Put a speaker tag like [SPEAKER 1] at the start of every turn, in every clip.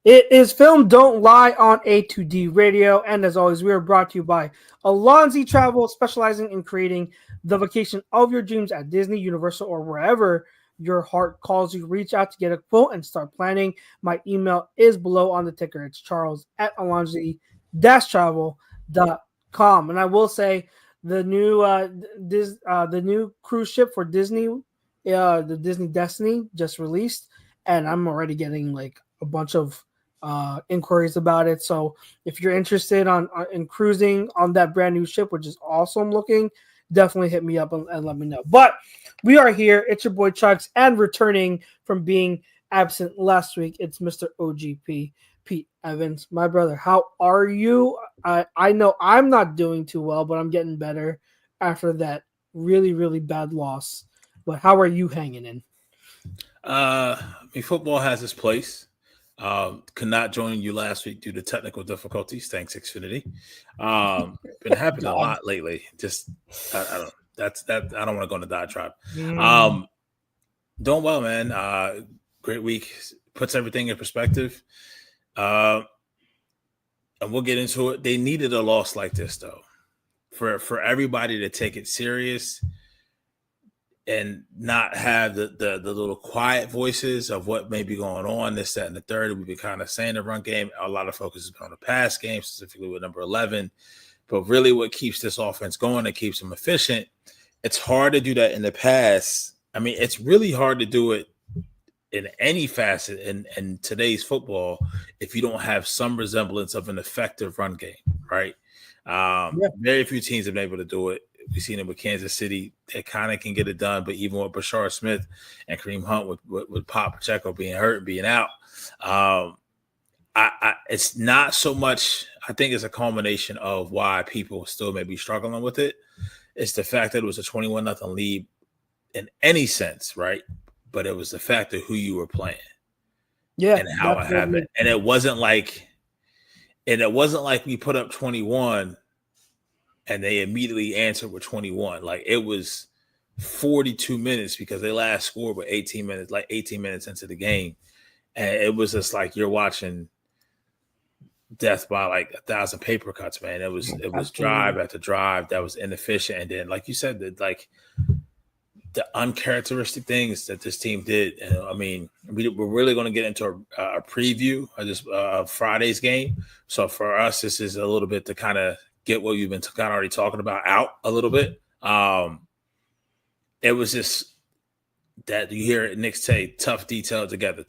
[SPEAKER 1] It is Film Don't Lie on A2D Radio, and as always, we are brought to you by Alonzi Travel, specializing in creating the vacation of your dreams at Disney, Universal, or wherever your heart calls you. Reach out to get a quote and start planning. My email is below on the ticker. It's charles at alonzi-travel.com. And I will say the new cruise ship for Disney, the Disney Destiny, just released, and I'm already getting like a bunch of inquiries about it. So if you're interested in cruising on that brand new ship, which is awesome looking, definitely hit me up and let me know. But we are here. It's your boy Chucks, and returning from being absent last week, it's Mr. OGP, Pete Evans. My brother, how are you? I know I'm not doing too well, but I'm getting better after that really, really bad loss. But how are you hanging in?
[SPEAKER 2] Football has its place. Could not join you last week due to technical difficulties. Thanks, Xfinity. Been happening a lot lately. Just I don't. That's that. I don't want to go on a diatribe. Doing well, man. Great week. Puts everything in perspective. And we'll get into it. They needed a loss like this, though, for everybody to take it serious and not have the little quiet voices of what may be going on, this, that, and the third. We've been kind of saying the run game. A lot of focus has been on the pass game, specifically with number 11. But really what keeps this offense going and keeps them efficient, it's hard to do that in the pass. I mean, it's really hard to do it in any facet in today's football if you don't have some resemblance of an effective run game, right? Very few teams have been able to do it. We've seen it with Kansas City. They kind of can get it done, but even with Bashar Smith and Kareem Hunt with Pop Pacheco being hurt and being out, it's not so much. I think it's a culmination of why people still may be struggling with it. It's the fact that it was a 21-0 lead in any sense, right? But it was the fact of who you were playing, and how it happened. And it wasn't like we put up 21. And they immediately answered with 21. Like, it was 42 minutes because they last scored with 18 minutes into the game. And it was just like you're watching death by like 1,000 paper cuts, man. It was drive after drive that was inefficient. And then, like you said, the uncharacteristic things that this team did. And I mean, we're really going to get into a preview of this Friday's game. So for us, this is a little bit to kind of get what you've been kind of already talking about out a little bit. It was just that you hear Nick say tough detail together.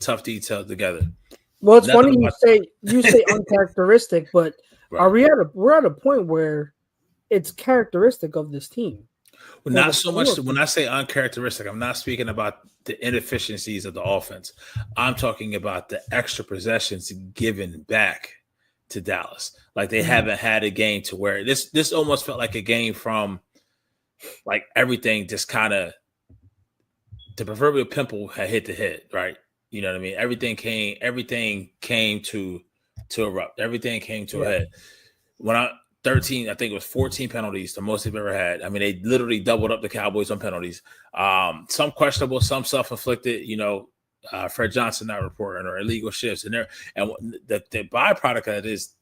[SPEAKER 1] Well, it's funny you say uncharacteristic, but right. We're at a point where it's characteristic of this team.
[SPEAKER 2] Well, not so much. When I say uncharacteristic, I'm not speaking about the inefficiencies of the offense. I'm talking about the extra possessions given back to Dallas. Like, they haven't had a game to where this almost felt like a game from like everything just kind of the proverbial pimple had hit the head, right? You know what I mean? Everything came to erupt. Everything came to a head. When I 13, I think it was 14 penalties, the most they've ever had. I mean, they literally doubled up the Cowboys on penalties. Some questionable, some self-inflicted, Fred Johnson not reporting or illegal shifts and the byproduct of it is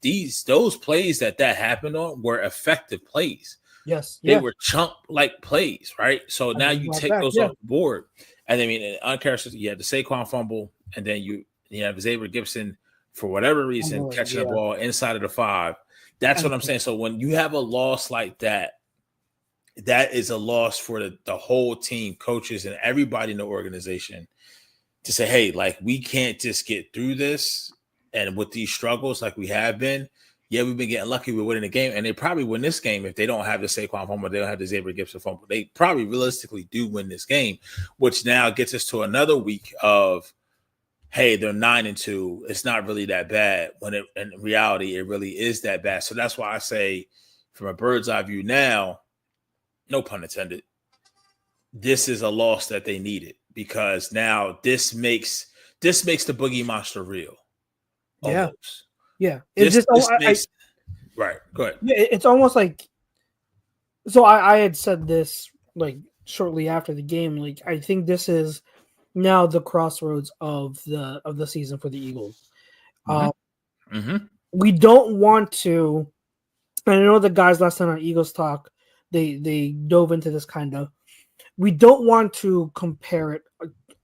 [SPEAKER 2] those plays that happened on were effective plays.
[SPEAKER 1] Yes,
[SPEAKER 2] they were chump like plays, right? So now you take those off the board, and I mean, uncharacteristic. You had the Saquon fumble, and then you have Xavier Gibson for whatever reason catching the ball inside of the 5. That's what I'm saying. So when you have a loss like that, that is a loss for the whole team, coaches, and everybody in the organization. To say, hey, like, we can't just get through this and with these struggles like we have been. Yeah, we've been getting lucky with winning the game, and they probably win this game if they don't have the Saquon fumble, they don't have the Xavier Gibson fumble. They probably realistically do win this game, which now gets us to another week of, hey, they're 9-2. It's not really that bad when in reality it really is that bad. So that's why I say, from a bird's eye view now, no pun intended, this is a loss that they needed. Because now this makes the Boogie Monster real. Almost.
[SPEAKER 1] Yeah.
[SPEAKER 2] Right. Go ahead.
[SPEAKER 1] Yeah, it's almost like. So I had said this like shortly after the game. Like, I think this is now the crossroads of the season for the Eagles. We don't want to. And I know the guys last time on Eagles Talk, they dove into this kind of. We don't want to compare it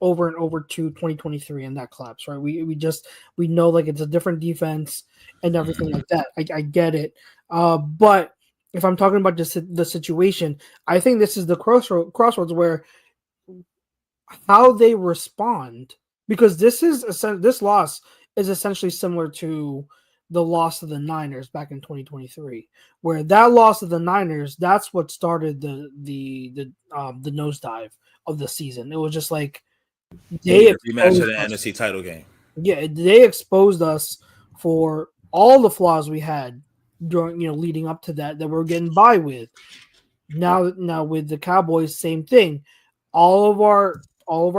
[SPEAKER 1] over and over to 2023 and that collapse, right? We know like it's a different defense and everything like that. I get it, but if I'm talking about just the situation, I think this is the crossroads where how they respond, because this loss is essentially similar to the loss of the Niners back in 2023, where that loss of the Niners, that's what started the nosedive of the season. It was just like
[SPEAKER 2] they rematch of the NFC title game.
[SPEAKER 1] Yeah, they exposed us for all the flaws we had during leading up to that we're getting by with. Now with the Cowboys, same thing. All of our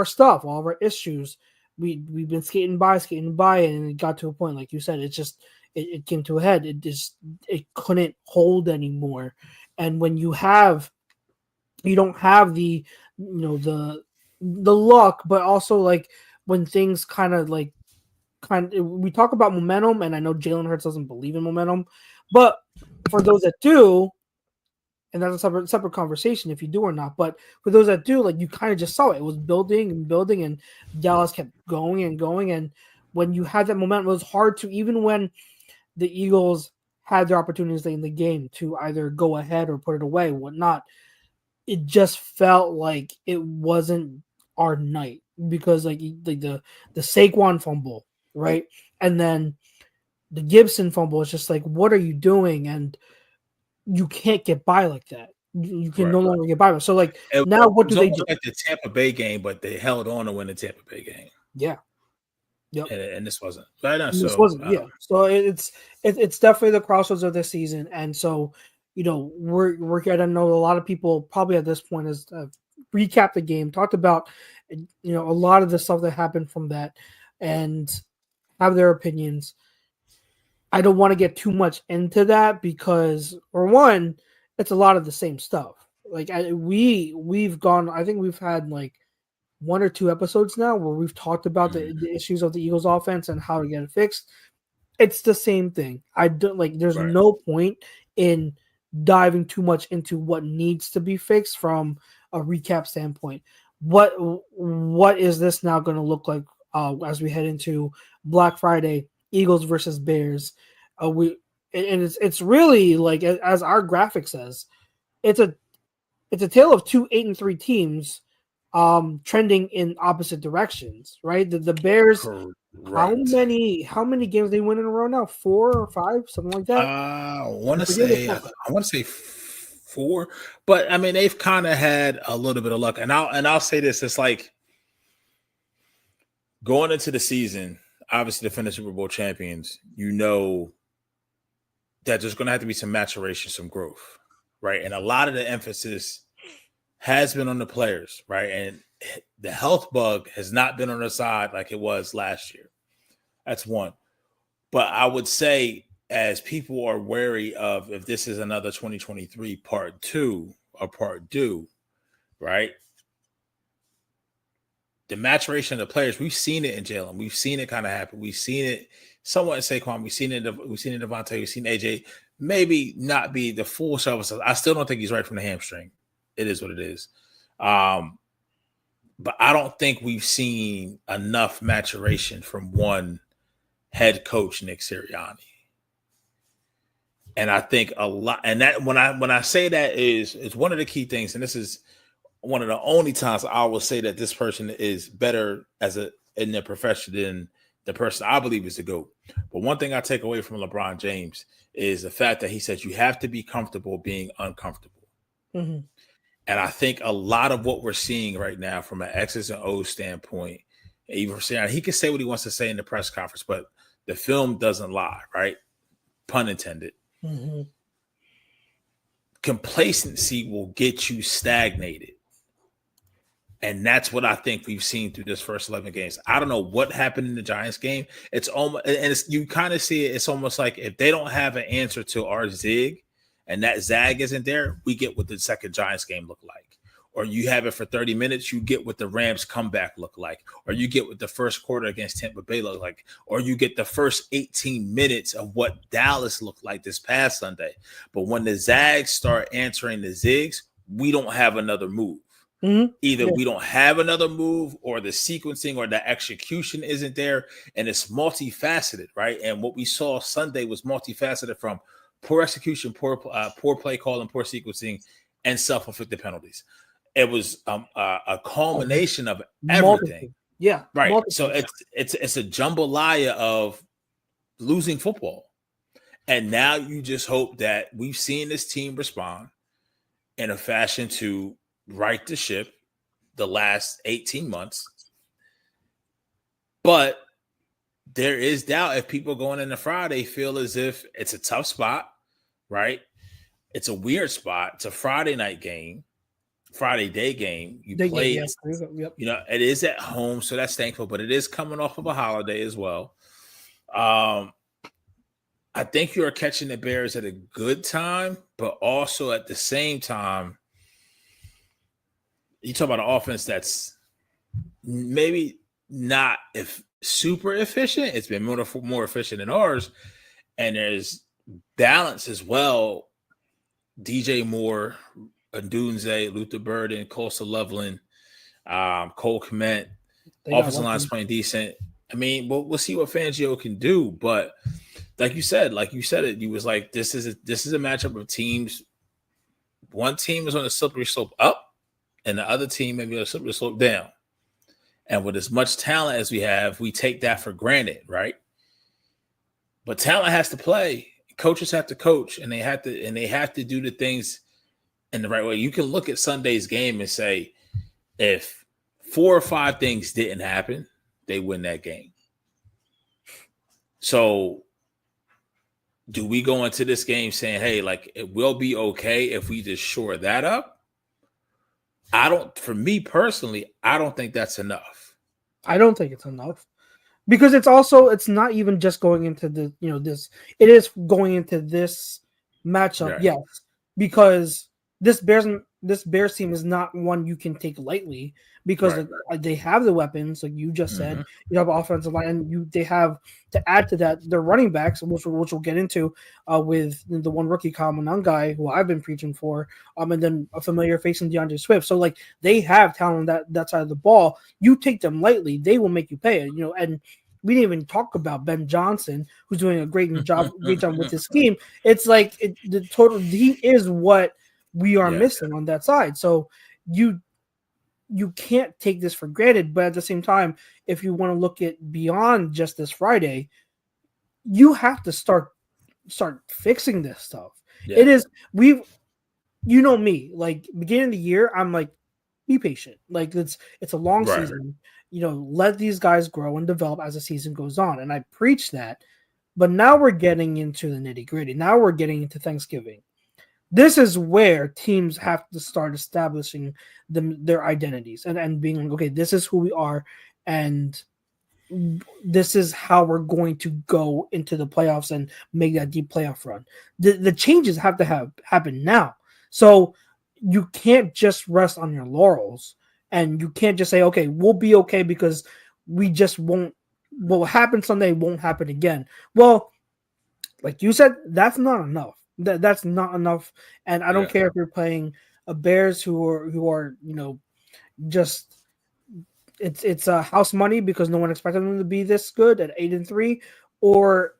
[SPEAKER 1] stuff, all of our issues, we've been skating by, and it got to a point, like you said, it came to a head. It couldn't hold anymore. And when you don't have the luck, but also like when things we talk about momentum, and I know Jalen Hurts doesn't believe in momentum, but for those that do, and that's a separate conversation if you do or not. But for those that do, like you kind of just saw it. It was building and building, and Dallas kept going and going. And when you had that momentum, it was hard to, even when the Eagles had their opportunities in the game to either go ahead or put it away, whatnot. It just felt like it wasn't our night, because like the Saquon fumble, right? And then the Gibson fumble is just like, what are you doing? And you can't get by like that. You can no longer get by. So like now, what do they do?
[SPEAKER 2] Like the Tampa Bay game, but they held on to win the Tampa Bay game.
[SPEAKER 1] Yeah. Yep.
[SPEAKER 2] And this wasn't. Right now,
[SPEAKER 1] this wasn't. Yeah. So it's definitely the crossroads of this season, and so we're here. I know a lot of people probably at this point has recapped the game, talked about a lot of the stuff that happened from that, and have their opinions. I don't want to get too much into that because, for one, it's a lot of the same stuff. Like we've gone. I think we've had like 1 or 2 episodes now where we've talked about the issues of the Eagles offense and how to get it fixed. It's the same thing. I don't like. There's no point in diving too much into what needs to be fixed from a recap standpoint. What is this now going to look like as we head into Black Friday? Eagles versus Bears. It's really like, as our graphic says, it's a tale of 2 8-3 teams trending in opposite directions, right? The Bears, how many games they win in a row now? 4 or 5, something like that.
[SPEAKER 2] I want to say 4, but I mean they've kind of had a little bit of luck, and I'll say this: it's like going into the season, obviously to finish Super Bowl champions, that there's going to have to be some maturation, some growth, right? And a lot of the emphasis has been on the players, right? And the health bug has not been on their side like it was last year. That's one. But I would say, as people are wary of if this is another 2023 part 2 or part due, right? The maturation of the players, we've seen it in Jalen. We've seen it kind of happen. We've seen it somewhat in Saquon. We've seen it in Devontae. We've seen AJ. Maybe not be the full show. I still don't think he's right from the hamstring. It is what it is. But I don't think we've seen enough maturation from one head coach, Nick Sirianni. And I think a lot, and that when I say that is one of the key things, and this is one of the only times I will say that this person is better in their profession than the person I believe is the GOAT. But one thing I take away from LeBron James is the fact that he said you have to be comfortable being uncomfortable.
[SPEAKER 1] Mm-hmm.
[SPEAKER 2] And I think a lot of what we're seeing right now from an X's and O's standpoint, even saying he can say what he wants to say in the press conference, but the film doesn't lie, right? Pun intended.
[SPEAKER 1] Mm-hmm.
[SPEAKER 2] Complacency will get you stagnated. And that's what I think we've seen through this first 11 games. I don't know what happened in the Giants game. It's almost, and you kind of see it. It's almost like if they don't have an answer to our zig, and that zag isn't there, we get what the second Giants game looked like. or you have it for 30 minutes, you get what the Rams comeback look like, or you get what the first quarter against Tampa Bay looked like, or you get the first 18 minutes of what Dallas looked like this past Sunday. But when the Zags start answering the zigs, we don't have another move.
[SPEAKER 1] Mm-hmm.
[SPEAKER 2] Either we don't have another move, or the sequencing or the execution isn't there, and it's multifaceted, right? And what we saw Sunday was multifaceted, from poor execution, poor play calling, poor sequencing, and self-inflicted penalties. It was a culmination of everything.
[SPEAKER 1] Yeah,
[SPEAKER 2] right. So it's a jambalaya of losing football, and now you just hope that we've seen this team respond in a fashion to right the ship the last 18 months. But there is doubt if people going into Friday feel as if it's a tough spot, right? It's a weird spot. It's a Friday night game, Friday day game. You play,
[SPEAKER 1] yep.
[SPEAKER 2] You know, it is at home, so that's thankful, but it is coming off of a holiday as well. I think you're catching the Bears at a good time, but also at the same time, you talk about an offense that's maybe not super efficient. It's been more efficient than ours. And there's balance as well. DJ Moore, Ndunze, Luther Burden, Costa Loveland, Cole Kmet, offensive line's playing decent. I mean, we'll see what Fangio can do. But like you said it, you was like, this is a matchup of teams. One team is on a slippery slope up, and the other team maybe on a slippery slope down. And with as much talent as we have, we take that for granted, right? But talent has to play. Coaches have to coach, and they have to do the things in the right way. You can look at Sunday's game and say, if 4 or 5 things didn't happen, they win that game. So do we go into this game saying, hey, like, it will be okay if we just shore that up? For me personally, I don't think that's enough.
[SPEAKER 1] I don't think it's enough, because it's not even just going into the, it is going into this matchup.
[SPEAKER 2] Right.
[SPEAKER 1] Yes, because this Bears team is not one you can take lightly, because they have the weapons, like you just said. You have offensive line, and they have, to add to that, their running backs, which we'll get into with the one rookie, Monangai, who I've been preaching for, and then a familiar face in DeAndre Swift. So like, they have talent on that side of the ball. You take them lightly, they will make you pay it. And we didn't even talk about Ben Johnson, who's doing a great job with his scheme. It's like he is what we are missing on that side. So you can't take this for granted, but at the same time, if you want to look at beyond just this Friday, you have to start fixing this stuff. Yeah. It is, me, like, beginning of the year, I'm like, be patient. Like, it's a long season. Let these guys grow and develop as the season goes on. And I preach that, but now we're getting into the nitty-gritty. Now we're getting into Thanksgiving. This is where teams have to start establishing their identities and being like, okay, this is who we are, and this is how we're going to go into the playoffs and make that deep playoff run. The changes have to happen now. So you can't just rest on your laurels, and you can't just say, okay, we'll be okay because we just won't. What will happen Sunday won't happen again. Well, like you said, that's not enough. That's not enough, and I don't care if you're playing a Bears who are just it's house money because no one expected them to be this good at 8-3, or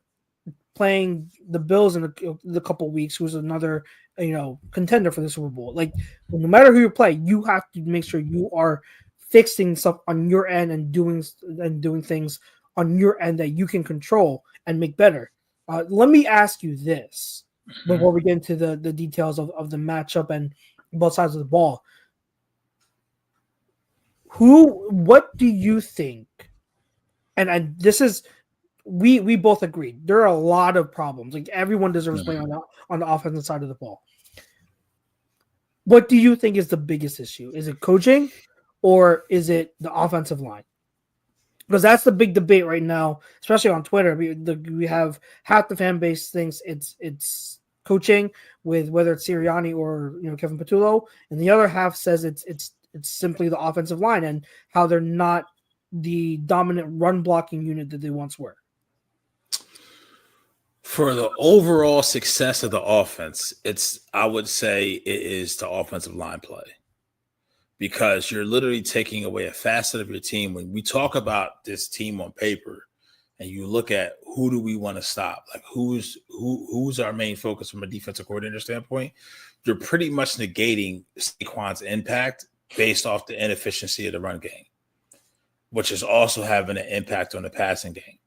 [SPEAKER 1] playing the Bills in the couple weeks, who's another contender for the Super Bowl. Like, no matter who you play, you have to make sure you are fixing stuff on your end and doing things on your end that you can control and make better. Let me ask you this before we get into the details of the matchup and both sides of the ball. What do you think? And this is, we both agreed, there are a lot of problems. Like, everyone deserves playing on the offensive side of the ball. What do you think is the biggest issue? Is it coaching, or is it the offensive line? Because that's the big debate right now, especially on Twitter. We have half the fan base thinks it's coaching with whether it's Sirianni or Kevin Patullo, and the other half says it's simply the offensive line and how they're not the dominant run blocking unit that they once were.
[SPEAKER 2] For the overall success of the offense, I would say it is the offensive line play, because you're literally taking away a facet of your team. When we talk about this team on paper and you look at who do we want to stop, like who's our main focus from a defensive coordinator standpoint, you're pretty much negating Saquon's impact based off the inefficiency of the run game, which is also having an impact on the passing game.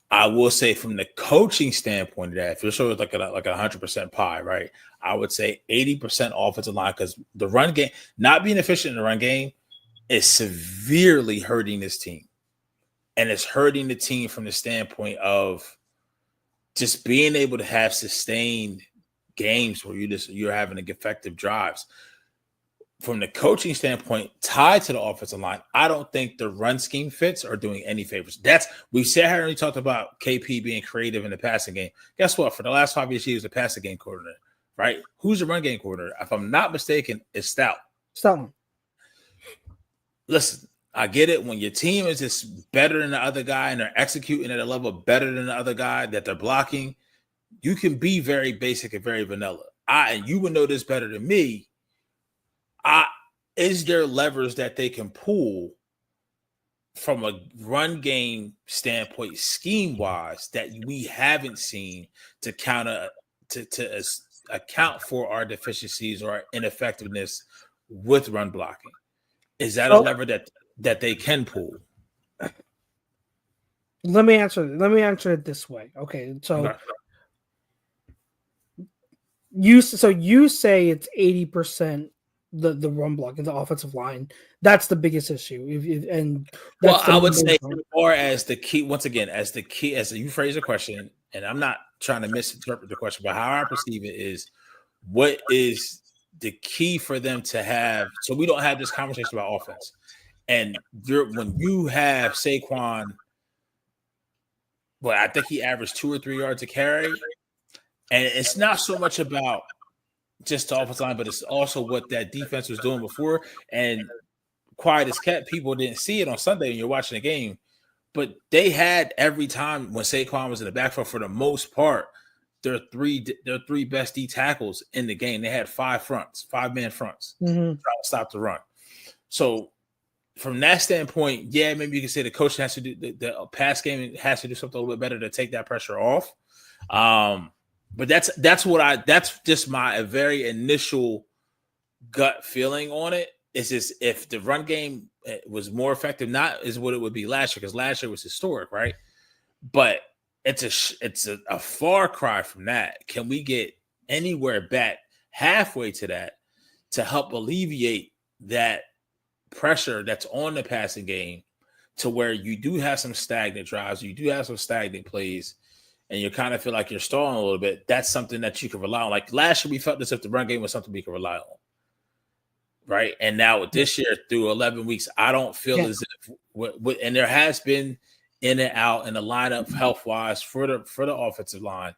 [SPEAKER 2] I will say from the coaching standpoint of that, if you're sort of like a 100% pie, right, I would say 80% offensive line, because the run game, not being efficient in the run game, is severely hurting this team. And it's hurting the team from the standpoint of just being able to have sustained games where you're having effective drives. From the coaching standpoint, tied to the offensive line, I don't think the run scheme fits are doing any favors. We said how we talked about KP being creative in the passing game. Guess what? For the last 5 years, he was a passing game coordinator, right? Who's the run game coordinator? If I'm not mistaken, it's Stout. Listen, I get it. When your team is just better than the other guy and they're executing at a level better than the other guy that they're blocking, you can be very basic and very vanilla. And you would know this better than me. Is there levers that they can pull from a run game standpoint, scheme wise, that we haven't seen to account for our deficiencies or our ineffectiveness with run blocking? Is that a lever that they can pull?
[SPEAKER 1] Let me answer it this way. Okay, so you say it's 80%. The run block and the offensive line, that's the biggest issue.
[SPEAKER 2] I would say, or as the key, once again, as you phrase the question, and I'm not trying to misinterpret the question, but how I perceive it is, what is the key for them to have, so we don't have this conversation about offense. And when you have Saquon, I think he averaged 2 or 3 yards a carry, and it's not so much about just the offensive line, but it's also what that defense was doing before. And quiet as kept, people didn't see it on Sunday when you're watching the game, but they had every time when Saquon was in the backfield, for the most part, their three best D tackles in the game. They had 5-man fronts, trying to stop the run. So from that standpoint, yeah, maybe you can say the coach has to do the pass game has to do something a little bit better to take that pressure off. But that's just my very initial gut feeling on it. Is just, if the run game was more effective, not is what it would be last year, because last year was historic, right? But it's a far cry from that. Can we get anywhere back halfway to that to help alleviate that pressure that's on the passing game, to where you do have some stagnant drives, you do have some stagnant plays, and you kind of feel like you're stalling a little bit? That's something that you can rely on. Like last year, we felt as if the run game was something we could rely on, right? And now with this year, through 11 weeks, I don't feel as if, and there has been in and out in the lineup health-wise for the offensive line.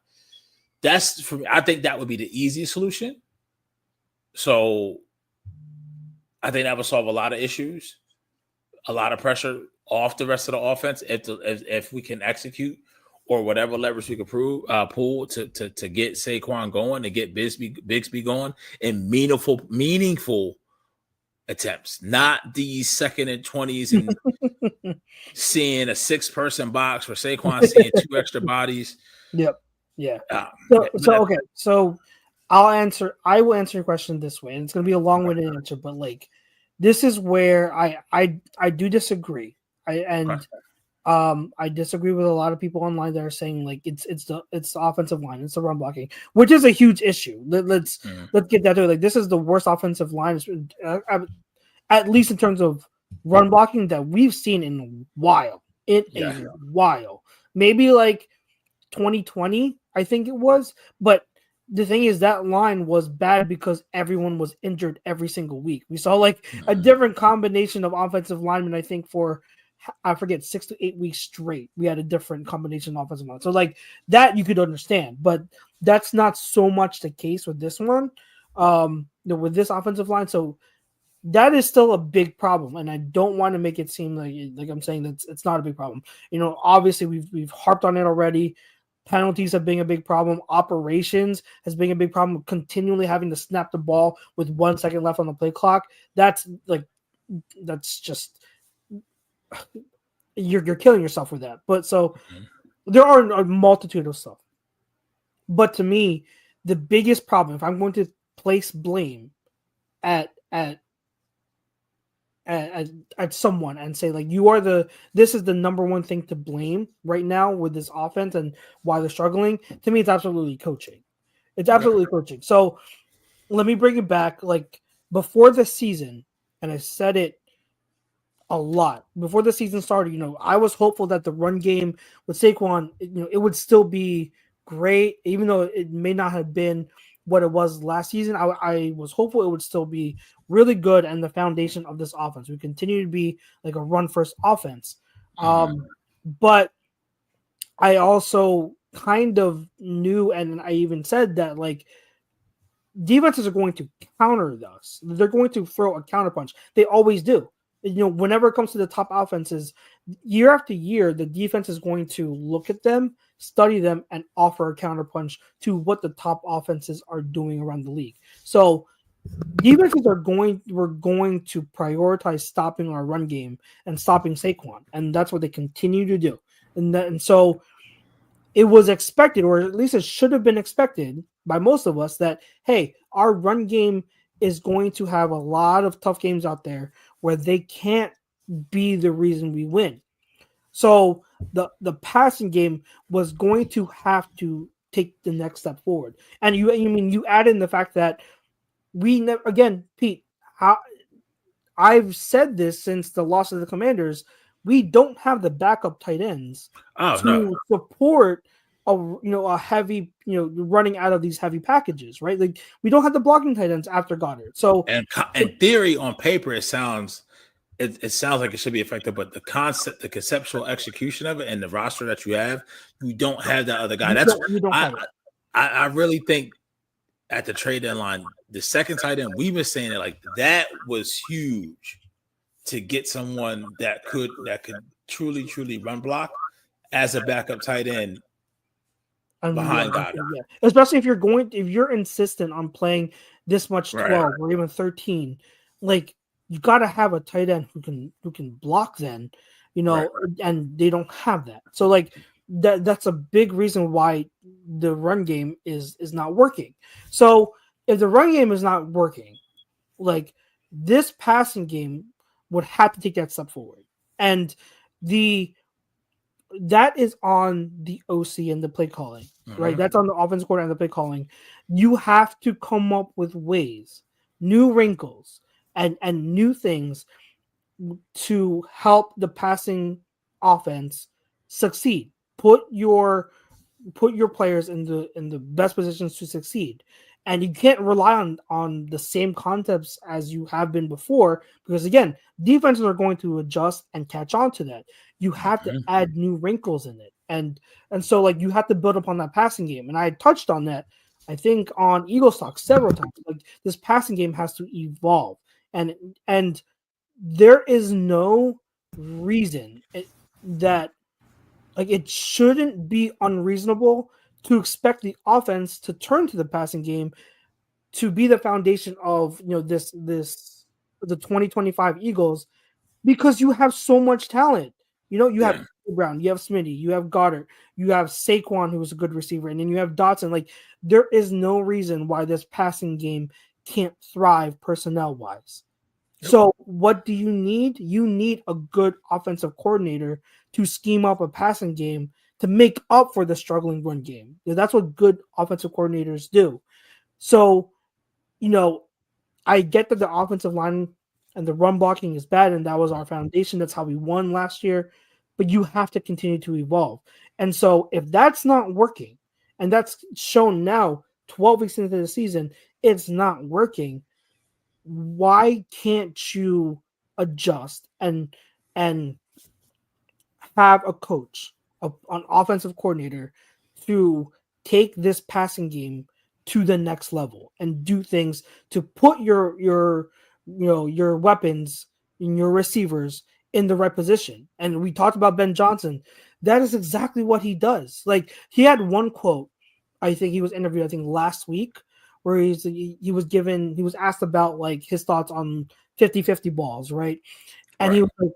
[SPEAKER 2] That's, for me, I think that would be the easiest solution. So I think that would solve a lot of issues, a lot of pressure off the rest of the offense if we can execute, or whatever levers we could pull to get Saquon going, to get Bigsby going in meaningful attempts, not these 2nd and 20s and seeing a 6-person box where Saquon seeing 2 extra bodies.
[SPEAKER 1] Yep. Yeah. Okay. So I will answer your question this way, and it's going to be a long-winded answer, but like, this is where I do disagree. I disagree with a lot of people online that are saying like it's the offensive line, it's the run blocking, which is a huge issue. Let's get that to it. Like, this is the worst offensive line, at least in terms of run blocking, that we've seen in a while. A while, maybe like 2020, I think it was. But the thing is, that line was bad because everyone was injured every single week. We saw like a different combination of offensive linemen, I think, for I forget, 6 to 8 weeks straight, we had a different combination of offensive line. So like that you could understand, but that's not so much the case with this one, with this offensive line. So that is still a big problem, and I don't want to make it seem like I'm saying that it's not a big problem. Obviously we've harped on it already. Penalties have been a big problem. Operations has been a big problem. Continually having to snap the ball with 1 second left on the play clock. That's just you're killing yourself with that. But so there are a multitude of stuff. But to me, the biggest problem, if I'm going to place blame at someone and say like this is the number one thing to blame right now with this offense and why they're struggling, to me it's absolutely coaching. It's absolutely coaching. So let me bring it back. Like before the season, and I said it a lot before the season started, I was hopeful that the run game with Saquon, it would still be great, even though it may not have been what it was last season. I was hopeful it would still be really good and the foundation of this offense. We continue to be like a run first offense. But I also kind of knew, and I even said that like defenses are going to counter us. They're going to throw a counterpunch. They always do. Whenever it comes to the top offenses, year after year, the defense is going to look at them, study them, and offer a counterpunch to what the top offenses are doing around the league. So defenses we're going to prioritize stopping our run game and stopping Saquon, and that's what they continue to do. And so it was expected, or at least it should have been expected by most of us, that hey, our run game is going to have a lot of tough games out there where they can't be the reason we win. So the passing game was going to have to take the next step forward. And you add in the fact that again, Pete, I've said this since the loss of the Commanders, we don't have the backup tight ends support a heavy, running out of these heavy packages, right? Like we don't have the blocking tight ends after Goddard. So
[SPEAKER 2] and in theory, on paper, it sounds like it should be effective, but the conceptual execution of it and the roster that you have, you don't have that other guy. I really think at the trade deadline, the second tight end, we've been saying it like that was huge to get someone that could truly run block as a backup tight end behind Goddard.
[SPEAKER 1] Yeah. Especially if you're insistent on playing this much 12 or even 13, like you got to have a tight end who can block then, and they don't have that. So like that's a big reason why the run game is not working. So if the run game is not working, like this passing game would have to take that step forward. And that is on the OC and the play calling, right? That's on the offensive coordinator and the play calling. You have to come up with ways, new wrinkles, and new things to help the passing offense succeed. Put your players in the best positions to succeed. And you can't rely on the same concepts as you have been before, because again, defenses are going to adjust and catch on to that. You have to add new wrinkles in it. And so like you have to build upon that passing game. And I touched on that, I think, on Eagles Talk several times. Like this passing game has to evolve. And there is no reason that like it shouldn't be unreasonable to expect the offense to turn to the passing game to be the foundation of the 2025 Eagles, because you have so much talent. You have Brown, you have Smitty, you have Goddard, you have Saquon, who's a good receiver, and then you have Dotson. Like there is no reason why this passing game can't thrive personnel wise. So what do you need? You need a good offensive coordinator to scheme up a passing game to make up for the struggling run game. That's what good offensive coordinators do. So, I get that the offensive line and the run blocking is bad, and that was our foundation. That's how we won last year. But you have to continue to evolve. And so if that's not working, and that's shown now 12 weeks into the season, it's not working, why can't you adjust and have a coach, an offensive coordinator, to take this passing game to the next level and do things to put your weapons and your receivers in the right position. And we talked about Ben Johnson. That is exactly what he does. Like, he had one quote, I think he was interviewed, I think last week, where he was asked about like his thoughts on 50-50 balls, right? And he was like,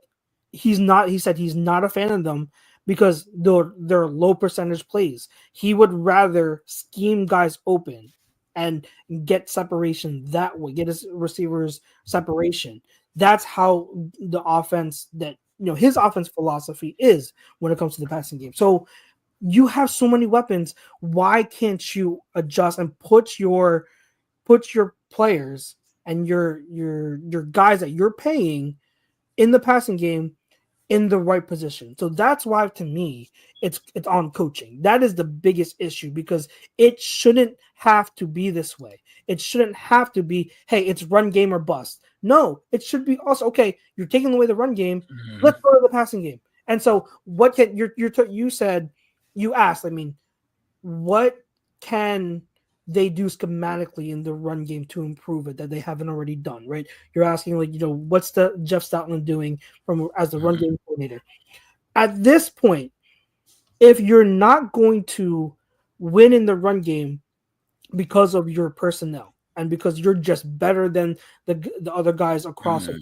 [SPEAKER 1] he said he's not a fan of them because they're low percentage plays. He would rather scheme guys open and get separation that way, get his receivers separation. That's how the offense that his offense philosophy is when it comes to the passing game. So you have so many weapons. Why can't you adjust and put your players and your guys that you're paying in the passing game in the right position? So that's why, to me, it's on coaching. That is the biggest issue, because it shouldn't have to be this way. It shouldn't have to be, hey, it's run game or bust. No, it should be also, okay, you're taking away the run game. Let's go to the passing game. And so what can you asked, I mean, what can they do schematically in the run game to improve it that they haven't already done, right? You're asking, like, what's the Jeff Stoutland doing as the run game coordinator? At this point, if you're not going to win in the run game because of your personnel and because you're just better than the other guys across it,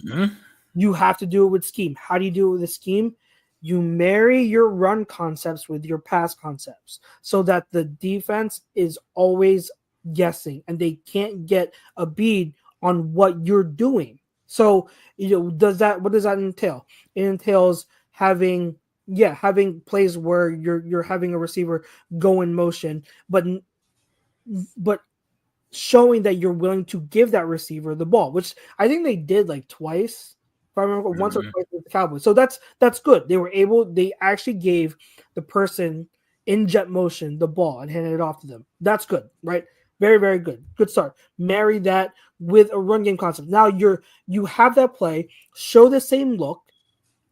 [SPEAKER 1] you have to do it with scheme. How do you do it with a scheme? You marry your run concepts with your pass concepts so that the defense is always guessing and they can't get a bead on what you're doing. So, what does that entail? It entails having plays where you're having a receiver go in motion, but showing that you're willing to give that receiver the ball, which I think they did like twice. If I remember, once or twice with the Cowboys. So that's good. They actually gave the person in jet motion the ball and handed it off to them. That's good, right? Very, very good. Good start. Marry that with a run game concept. Now you have that play, show the same look,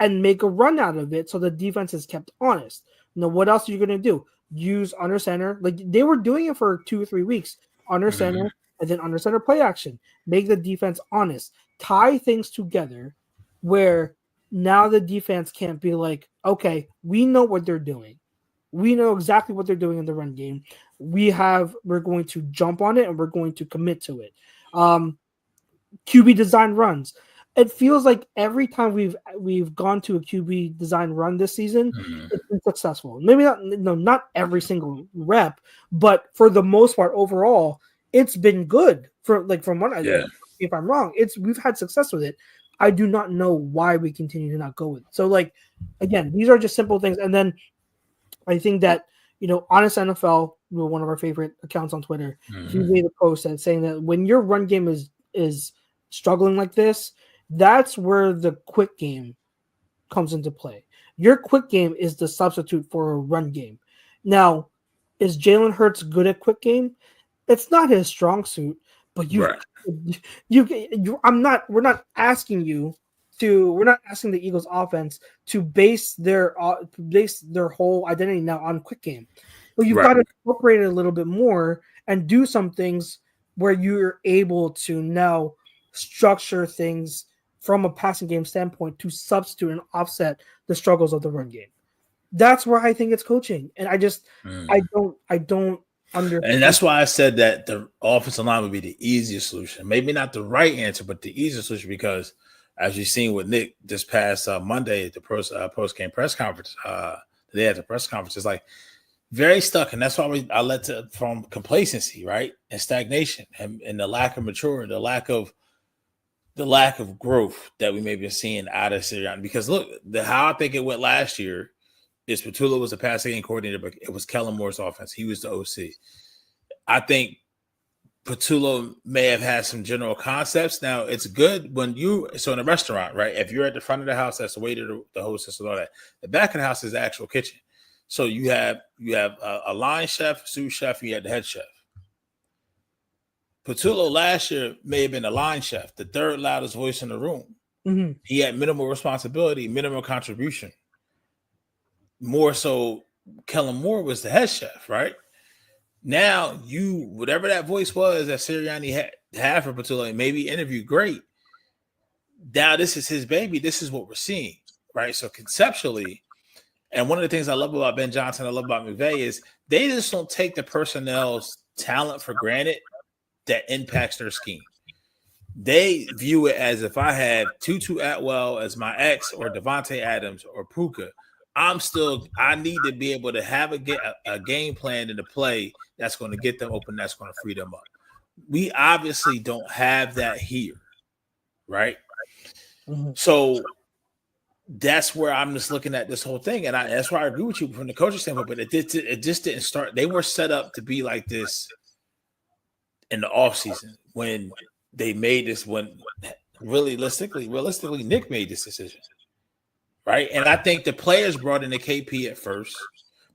[SPEAKER 1] and make a run out of it so the defense is kept honest. Now, what else are you going to do? Use under center. Like they were doing it for 2 or 3 weeks. Under center, and then under center play action. Make the defense honest. Tie things together where now the defense can't be like, okay, we know what they're doing. We know exactly what they're doing in the run game. We're going to jump on it and we're going to commit to it. QB design runs. It feels like every time we've gone to a QB design run this season, it's been successful. Maybe not every single rep, but for the most part, overall, it's been good. From what I know, if I'm wrong, we've had success with it. I do not know why we continue to not go with it. So, again, these are just simple things. And then I think that, Honest NFL, one of our favorite accounts on Twitter, he made a post saying that when your run game is struggling like this, that's where the quick game comes into play. Your quick game is the substitute for a run game. Now, is Jalen Hurts good at quick game? It's not his strong suit, but we're not asking the Eagles offense to base their whole identity now on quick game. But you've got to incorporate it a little bit more and do some things where you're able to now structure things from a passing game standpoint to substitute and offset the struggles of the run game. That's where I think it's coaching. And I don't understand.
[SPEAKER 2] And that's why I said that the offensive line would be the easiest solution. Maybe not the right answer, but the easiest solution, because as you've seen with Nick this past Monday at the post-game press conference, the day at the press conference, it's like very stuck. And that's why I led from complacency, right? And stagnation and the lack of maturity, the lack of growth that we may be seeing out of Sirianni. Because look, how I think it went last year is Patullo was the passing game coordinator, but it was Kellen Moore's offense. He was the OC. I think Patullo may have had some general concepts. Now, it's good so in a restaurant, right? If you're at the front of the house, that's the waiter, the hostess, and all that. The back of the house is the actual kitchen. So you have a line chef, sous chef, and you have the head chef. Patullo last year may have been a line chef, the third loudest voice in the room. He had minimal responsibility, minimal contribution. more so Kellen Moore was the head chef, right? Now whatever that voice was that Sirianni had for Patullo, maybe interviewed great. Now this is his baby. This is what we're seeing, right? So conceptually, and one of the things I love about Ben Johnson, I love about McVay is they just don't take the personnel's talent for granted that impacts their scheme. They view it as if I have Tutu Atwell as my ex or Devontae Adams or Puka, I need to be able to have a game plan and a play that's going to get them open, that's going to free them up. We obviously don't have that here, right? Mm-hmm. So that's where I'm just looking at this whole thing, and that's why I agree with you from the coaching standpoint. But it just didn't start. They were set up to be like this in the offseason when they made this. When realistically, Nick made this decision, right? And I think the players brought in the KP at first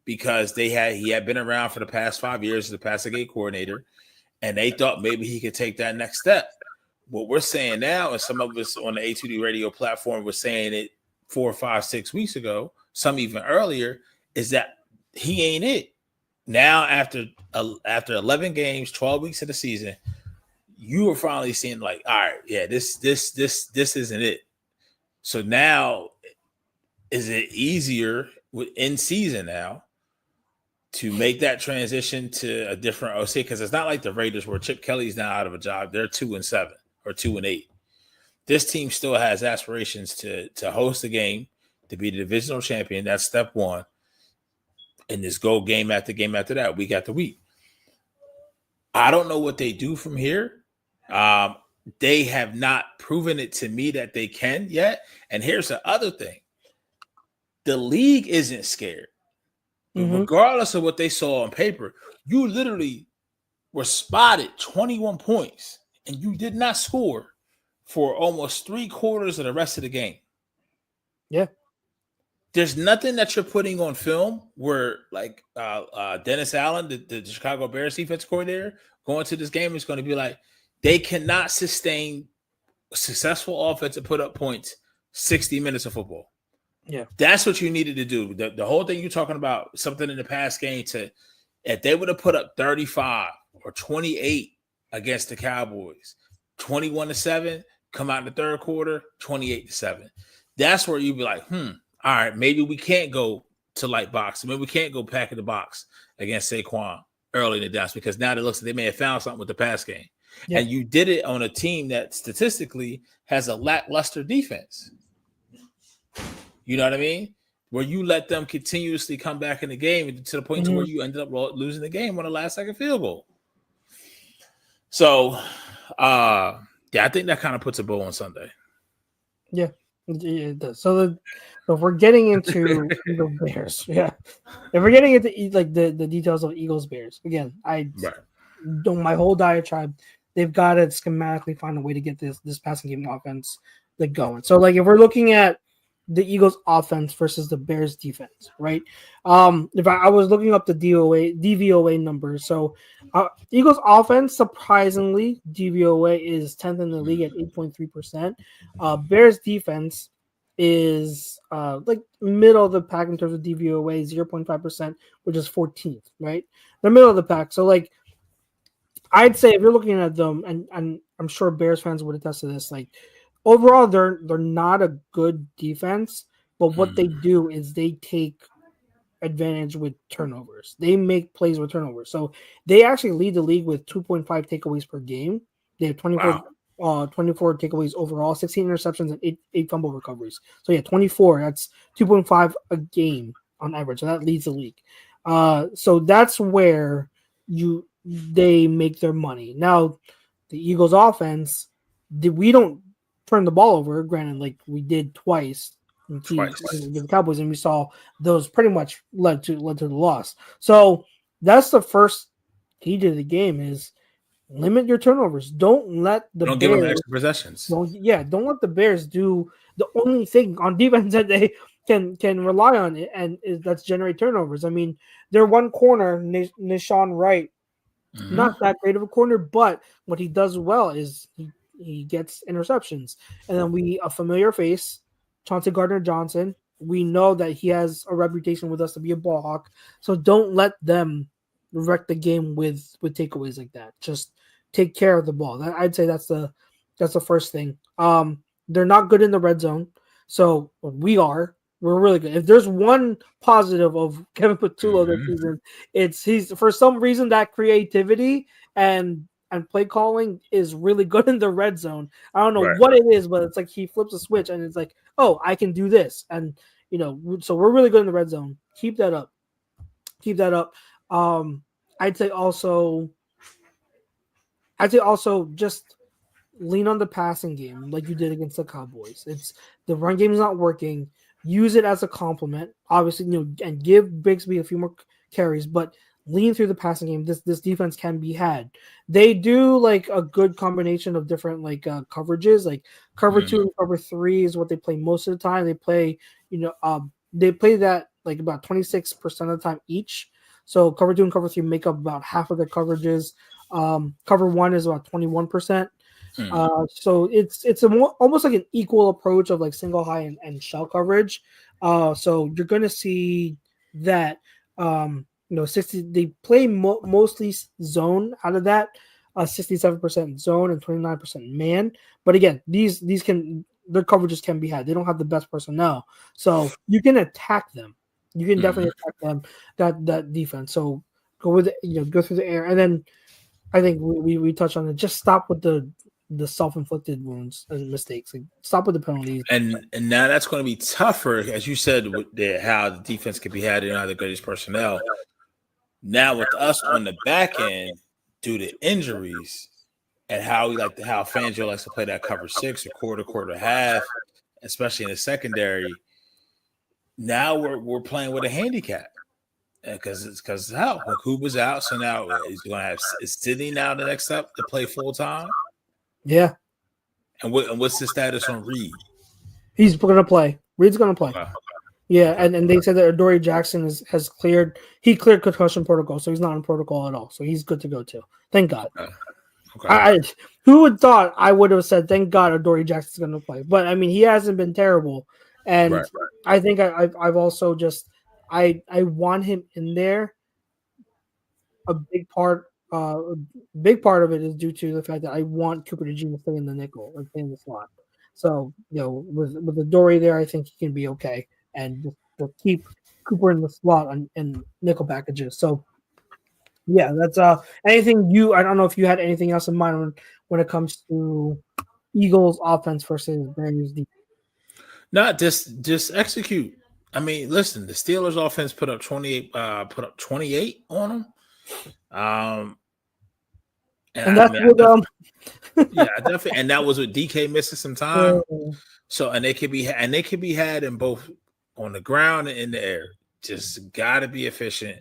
[SPEAKER 2] because he had been around for the past 5 years as the passing game coordinator, and they thought maybe he could take that next step. What we're saying now, and some of us on the A2D radio platform were saying it 4, 5, 6 weeks ago, some even earlier, is that he ain't it. Now, after 11 games, 12 weeks of the season, you are finally seeing like, all right, yeah, this isn't it. So now, is it easier in season now to make that transition to a different OC? Because it's not like the Raiders where Chip Kelly's now out of a job. They're 2-7 or 2-8. This team still has aspirations to host a game, to be the divisional champion. That's step one. And just go game after game after that, week after week. I don't know what they do from here. They have not proven it to me that they can yet. And here's the other thing. The league isn't scared. Mm-hmm. Regardless of what they saw on paper, you literally were spotted 21 points and you did not score for almost 3/4 of the rest of the game.
[SPEAKER 1] Yeah.
[SPEAKER 2] There's nothing that you're putting on film where, like Dennis Allen, the Chicago Bears defense coordinator, going to this game is going to be like, they cannot sustain a successful offense and put up points 60 minutes of football.
[SPEAKER 1] Yeah.
[SPEAKER 2] That's what you needed to do. The whole thing you're talking about, something in the past game if they would have put up 35 or 28 against the Cowboys, 21-7, come out in the third quarter, 28-7. That's where you'd be like, all right, maybe we can't go to light box. Maybe we can't go pack in the box against Saquon early in the dance because now it looks like they may have found something with the pass game. Yeah. And you did it on a team that statistically has a lackluster defense. You know what I mean? Where you let them continuously come back in the game to the point to where you ended up losing the game on the last second field goal. So, I think that kind of puts a bow on Sunday.
[SPEAKER 1] Yeah, it does. So if we're getting into the Bears, if we're getting into like the details of Eagles Bears again, my whole diatribe, they've got to schematically find a way to get this passing game offense going. So like if we're looking at the Eagles offense versus the Bears defense, right? If I was looking up the DVOA numbers, so Eagles offense, surprisingly, DVOA is 10th in the league at 8.3%. Bears defense is like middle of the pack in terms of DVOA, 0.5%, which is 14th, right? They're middle of the pack. So like I'd say if you're looking at them, and I'm sure Bears fans would attest to this, like overall, they're not a good defense, but what they do is they take advantage with turnovers. They make plays with turnovers. So they actually lead the league with 2.5 takeaways per game. They have 24 takeaways overall, 16 interceptions, and 8 fumble recoveries. So yeah, 24. That's 2.5 a game on average. So that leads the league. So that's where they make their money. Now, the Eagles offense, we don't turn the ball over, granted, like we did twice with the Cowboys, and we saw those pretty much led to the loss. So that's the first key to the game is limit your turnovers. Don't let the Bears
[SPEAKER 2] give them extra possessions.
[SPEAKER 1] Don't let the Bears do the only thing on defense that they can rely on it, and that's generate turnovers. I mean, their one corner, Nishan Wright, not that great of a corner, but what he does well is he gets interceptions. And then a familiar face, Chauncey Gardner-Johnson, we know that he has a reputation with us to be a ball hawk. So don't let them wreck the game with takeaways like that. Just take care of the ball. I'd say that's the first thing. They're not good in the red zone, so we're really good. If there's one positive of Kevin Patullo this season, he's for some reason that creativity and play calling is really good in the red zone. I don't know what it is, but it's like he flips a switch and it's like, oh, I can do this, and so we're really good in the red zone. Keep that up. I'd say also just lean on the passing game like you did against the Cowboys. It's the run game is not working. Use it as a compliment, obviously, and give Bigsby a few more carries, but lean through the passing game. This defense can be had. They do like a good combination of different coverages, like cover 2 and cover 3 is what they play most of the time. They play, they play that like about 26% of the time each. So cover 2 and cover 3 make up about half of the coverages. Cover 1 is about 21%. So it's almost like an equal approach of like single high and shell coverage. So you're going to see that 60 they play mostly zone out of that, 67% zone and 29% man. But again, these their coverages can be had. They don't have the best personnel, so you can attack them. You can definitely attack them, that defense. So go with go through the air, and then I think we touched on it. Just stop with the self-inflicted wounds and mistakes. Like, stop with the penalties.
[SPEAKER 2] And now that's going to be tougher, as you said, with how the defense can be had. They don't have the greatest personnel. Now with us on the back end, due to injuries and how Fangio likes to play that cover 6 or quarter half, especially in the secondary. Now we're playing with a handicap because Huba's out, so now he's going to have Sidney now the next step to play full time.
[SPEAKER 1] Yeah.
[SPEAKER 2] And what's the status on Reed?
[SPEAKER 1] He's going to play. Reed's going to play. Yeah, and they said that Adoree Jackson has cleared concussion protocol, so he's not in protocol at all. So he's good to go too. Thank God. Okay. Who would thought I would have said thank God Adoree Jackson's going to play? But I mean, he hasn't been terrible, and I think I've also just I want him in there. A big part of it is due to the fact that I want Cooper DeJean to stay in the nickel or stay in the slot. So with Adoree there, I think he can be okay. And just keep Cooper in the slot and nickel packages. So, yeah, that's anything I don't know if you had anything else in mind when it comes to Eagles offense versus Bears defense.
[SPEAKER 2] Not just execute. I mean, listen, the Steelers offense put up 28 on them. And that's yeah, definitely. And that was with DK missing some time. So and they could be had in both on the ground and in the air. Just got to be efficient.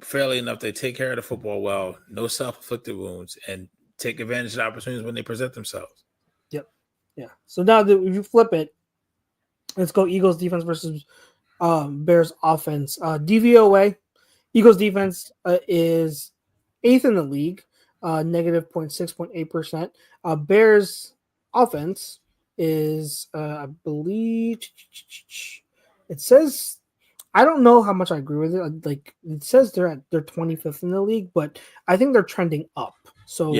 [SPEAKER 2] Fairly enough, they take care of the football well. No self-inflicted wounds, and take advantage of the opportunities when they present themselves.
[SPEAKER 1] Yep. Yeah. So now that if you flip it, let's go Eagles defense versus Bears offense. DVOA, Eagles defense is 8th in the league, negative 0.6.8%. Bears offense is, I believe, it says, I don't know how much I agree with it. Like it says they're 25th in the league, but I think they're trending up. So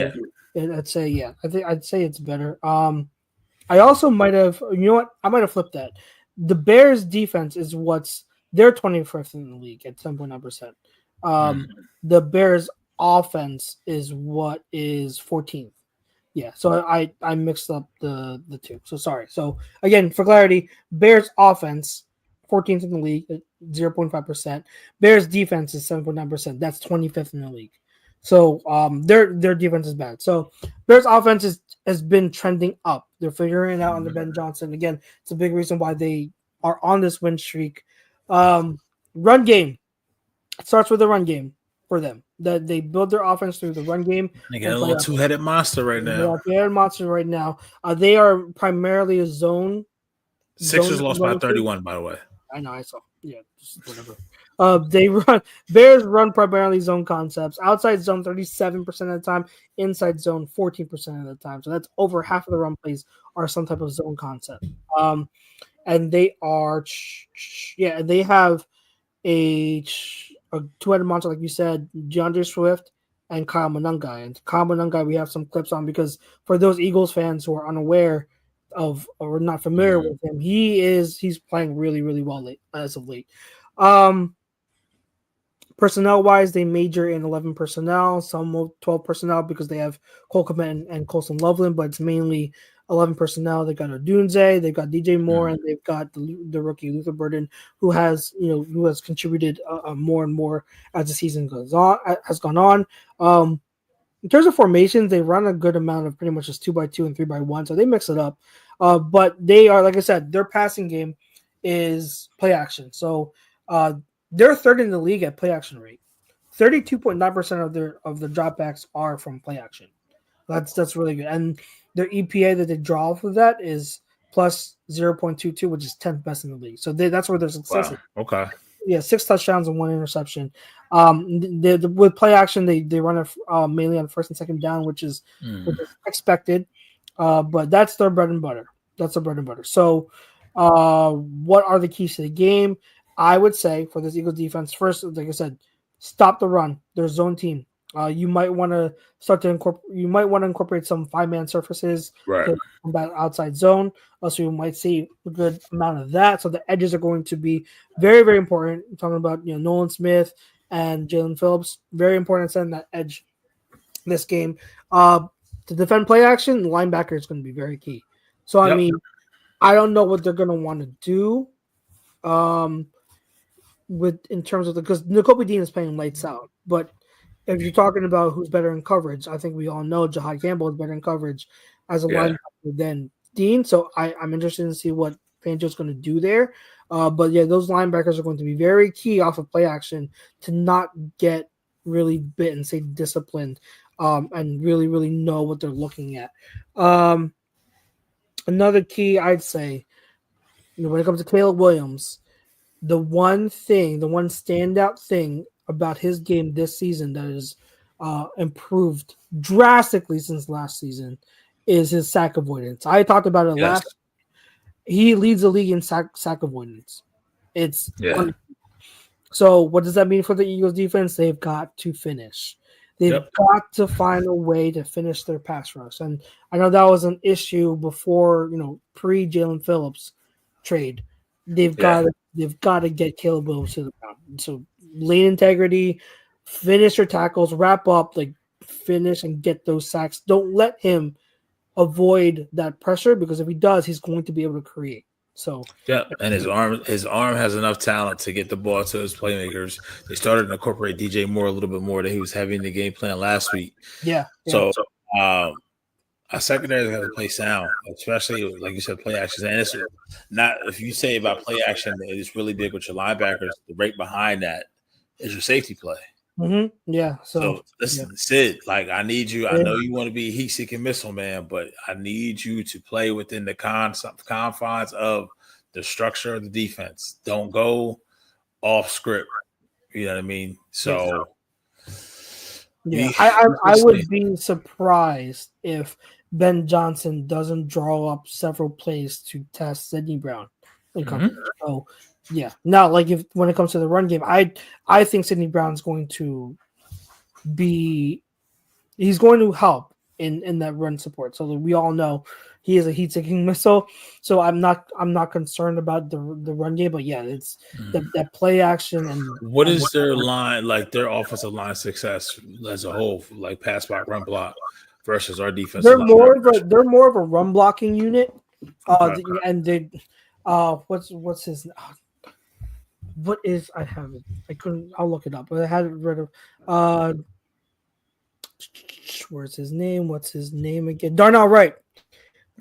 [SPEAKER 1] I'd say I'd say it's better. I also might have, I might have flipped that. The Bears defense is they're 25th in the league at 10.9%. The Bears offense is what is 14th. Yeah, so I mixed up the two. So sorry. So again, for clarity, Bears offense 14th in the league at 0.5%. Bears defense is 7.9%. That's 25th in the league. So their defense is bad. So Bears offense has been trending up. They're figuring it out under Ben Johnson. Again, it's a big reason why they are on this win streak. Run game. It starts with the run game for them. That they build their offense through the run game.
[SPEAKER 2] They got a little two-headed monster right now.
[SPEAKER 1] They are primarily a zone.
[SPEAKER 2] Sixers lost by 31, by the way.
[SPEAKER 1] I know, I saw. Yeah, just whatever. Bears run primarily zone concepts. Outside zone 37% of the time. Inside zone 14% of the time. So that's over half of the run plays are some type of zone concept. and they are they have a two-headed monster, like you said, DeAndre Swift and Kyle Monangai. And Kyle Monangai, we have some clips on because for those Eagles fans who are unaware of or not familiar with him, he's playing really, really well as of late. Personnel wise, they major in 11 personnel, some 12 personnel because they have Cole Kmet and Colson Loveland, but it's mainly 11 personnel. They got Odunze, they've got DJ Moore, and they've got the rookie Luther Burden, who has contributed more and more as the season has gone on. In terms of formations, they run a good amount of pretty much just 2x2 and 3x1, so they mix it up. But they are, like I said, their passing game is play action. So they're third in the league at play action rate. 32.9% of the dropbacks are from play action. That's really good. And their EPA that they draw off of that is plus 0.22, which is 10th best in the league. So that's where their success is.
[SPEAKER 2] Okay.
[SPEAKER 1] Yeah, 6 touchdowns and 1 interception. With play action, they run it mainly on first and second down, which is expected. But that's their bread and butter. So what are the keys to the game? I would say for this Eagles defense, first, like I said, stop the run. They're a zone team. You might want to incorporate some 5-man surfaces to combat outside zone. Also, you might see a good amount of that. So the edges are going to be very, very important. I'm talking about Nolan Smith and Jalen Phillips. Very important to send that edge this game. To defend play action, the linebacker is going to be very key. So I mean, I don't know what they're going to want to do. In terms of because Nakobe Dean is playing lights out, but if you're talking about who's better in coverage, I think we all know Jahad Campbell is better in coverage as a linebacker than Dean. So I'm interested to see what Fangio's going to do there. But yeah, those linebackers are going to be very key off of play action to not get really bit and stay disciplined and really, really know what they're looking at. Another key, I'd say, when it comes to Caleb Williams, the one standout thing about his game this season that is improved drastically since last season is his sack avoidance. I talked about it last. He leads the league in sack avoidance. So what does that mean for the Eagles defense? They've got to finish. They've got to find a way to finish their pass rush. And I know that was an issue before, pre Jalen Phillips trade. They've got to get Caleb Williams to the ground. So lane integrity, finish your tackles, wrap up, finish and get those sacks. Don't let him avoid that pressure because if he does, he's going to be able to create. So
[SPEAKER 2] and his arm has enough talent to get the ball to his playmakers. They started to incorporate DJ Moore a little bit more than he was having in the game plan last week. So our secondary is going to play sound, especially like you said, play actions. And it's not if you say about play action, it's really big with your linebackers. The right behind that is your safety play.
[SPEAKER 1] So
[SPEAKER 2] listen, Sid, I need you. I know you want to be heat-seeking missile man, but I need you to play within the confines of the structure of the defense. Don't go off script. You know what I mean? So,
[SPEAKER 1] I would be surprised if Ben Johnson doesn't draw up several plays to test Sidney Brown. So. Yeah. Now, when it comes to the run game, I think Sidney Brown's going to he's going to help in that run support. So we all know he is a heat-seeking missile. So I'm not concerned about the run game, but it's that play action and
[SPEAKER 2] what is their line their offensive line success as a whole, pass block, run block versus our defense?
[SPEAKER 1] They're more of a run blocking unit. And they what's his what is I have it. I couldn't. I'll look it up. But I had it rid of. Where's his name? What's his name again? Darnell Wright.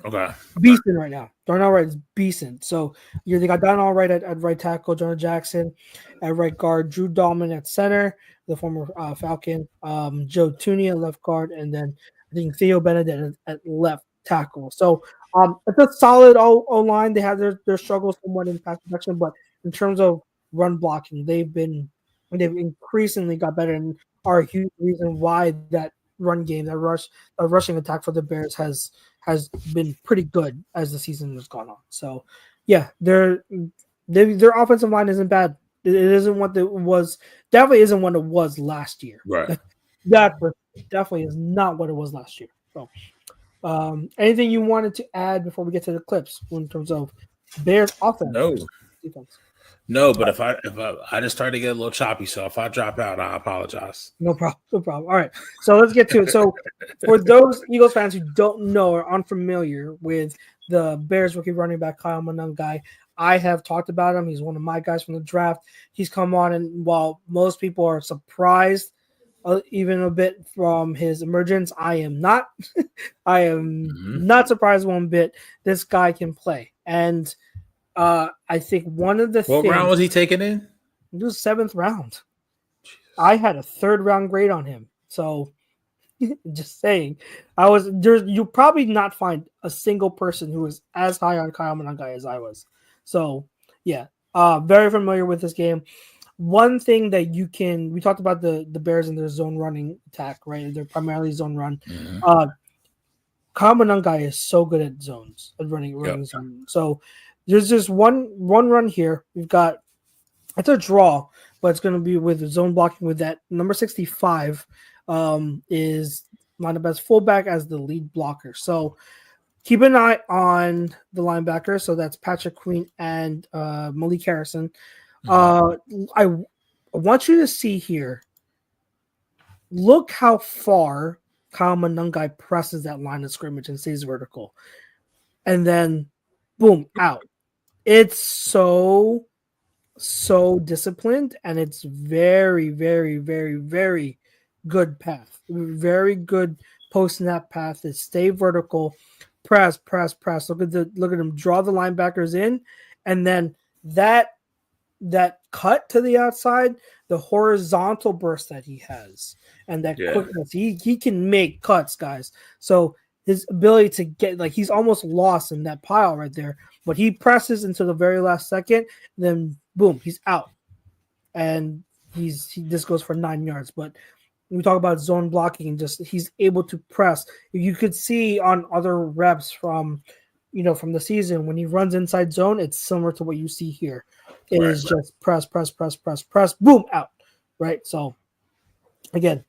[SPEAKER 2] Okay.
[SPEAKER 1] Beeson right now. Darnell Wright is Beeson. So they got Darnell Wright at right tackle, Jonah Jackson at right guard, Drew Dahlman at center, the former Falcon, Joe Tooney at left guard, and then I think Theo Benedict at left tackle. So it's a solid O line. They have their struggles somewhat in pass protection, but in terms of run blocking, they've increasingly got better and are a huge reason why that run game, that rushing attack for the Bears has been pretty good as the season has gone on. So Yeah, their offensive line isn't bad. It isn't what it was. Definitely isn't what it was last year.
[SPEAKER 2] Right.
[SPEAKER 1] That definitely is not what it was last year. So, anything you wanted to add before we get to the clips in terms of Bears offense?
[SPEAKER 2] No.
[SPEAKER 1] Defense?
[SPEAKER 2] No, but if I just started to get a little choppy, so if I drop out, I apologize.
[SPEAKER 1] No problem. No problem. All right. So let's get to it. So for those Eagles fans who don't know or unfamiliar with the Bears rookie running back Kyle Monangai, I have talked about him. He's one of my guys from the draft. He's come on, and while most people are surprised even a bit from his emergence, I am not. I am not surprised one bit. This guy can play. And I think one of the
[SPEAKER 2] What round was he taken in?
[SPEAKER 1] It was 7th round. Jesus. I had a 3rd round grade on him. So just saying, you'll probably not find a single person who was as high on Kyle Monangai as I was. So yeah, very familiar with this game. One thing that we talked about the Bears and their zone running attack, right? They're primarily zone run. Kyle Monangai is so good at zones, at running zone. So there's just one run here. We've got, it's a draw, but it's going to be with zone blocking with that. Number 65 is lined up as fullback as the lead blocker. So keep an eye on the linebacker. So that's Patrick Queen and Malik Harrison. I want you to see here. Look how far Kyle Monangai presses that line of scrimmage and stays vertical. And then, boom, out. It's so disciplined, and it's very, very, very, very good path. Very good post-snap path. Is stay vertical, press. Look at him draw the linebackers in, and then that cut to the outside, the horizontal burst that he has, and that quickness. He can make cuts, guys. So his ability to get, like, he's almost lost in that pile right there, but he presses into the very last second, then boom, he's out. And this goes for 9 yards. But we talk about zone blocking and just he's able to press. You could see on other reps from the season when he runs inside zone, it's similar to what you see here. It is just press, boom, out. Right? So again,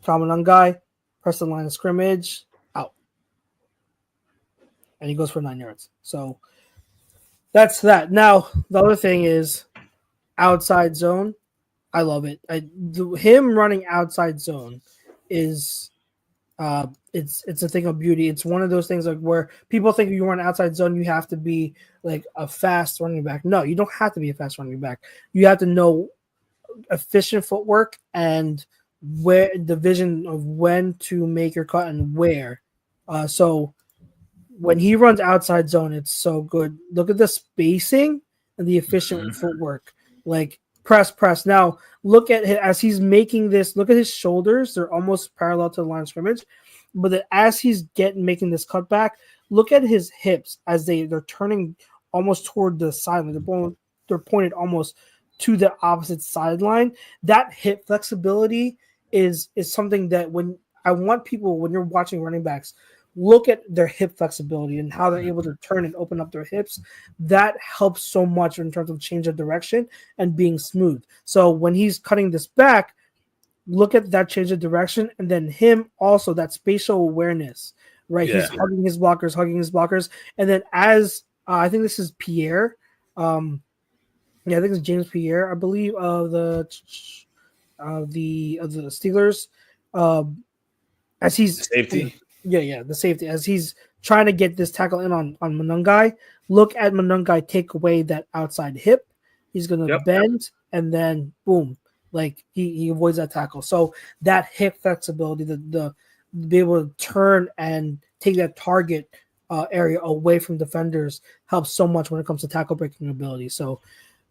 [SPEAKER 1] common guy, press the line of scrimmage, out. And he goes for 9 yards. So that's that. Now, the other thing is outside zone. I love it. Him running outside zone is it's a thing of beauty. It's one of those things like where people think if you run outside zone, you have to be like a fast running back. No, you don't have to be a fast running back. You have to know efficient footwork and where the vision of when to make your cut and where. So when he runs outside zone, it's so good. Look at the spacing and the efficient footwork. Like press. Now look at it as he's making this. Look at his shoulders; they're almost parallel to the line of scrimmage. But as he's making this cutback, look at his hips as they're turning almost toward the sideline. They're pointed almost to the opposite sideline. That hip flexibility is something that when you're watching running backs, look at their hip flexibility and how they're able to turn and open up their hips. That helps so much in terms of change of direction and being smooth. So when he's cutting this back, look at that change of direction, and then him also that spatial awareness, right? Yeah. He's hugging his blockers, and then as I think this is Pierre, I think it's James Pierre, I believe, of the Steelers, as he's
[SPEAKER 2] safety.
[SPEAKER 1] Yeah, the safety. As he's trying to get this tackle in on Monangai, look at Monangai take away that outside hip. He's going to bend, and then boom, like he avoids that tackle. So that hip flexibility, the be able to turn and take that target area away from defenders helps so much when it comes to tackle breaking ability. So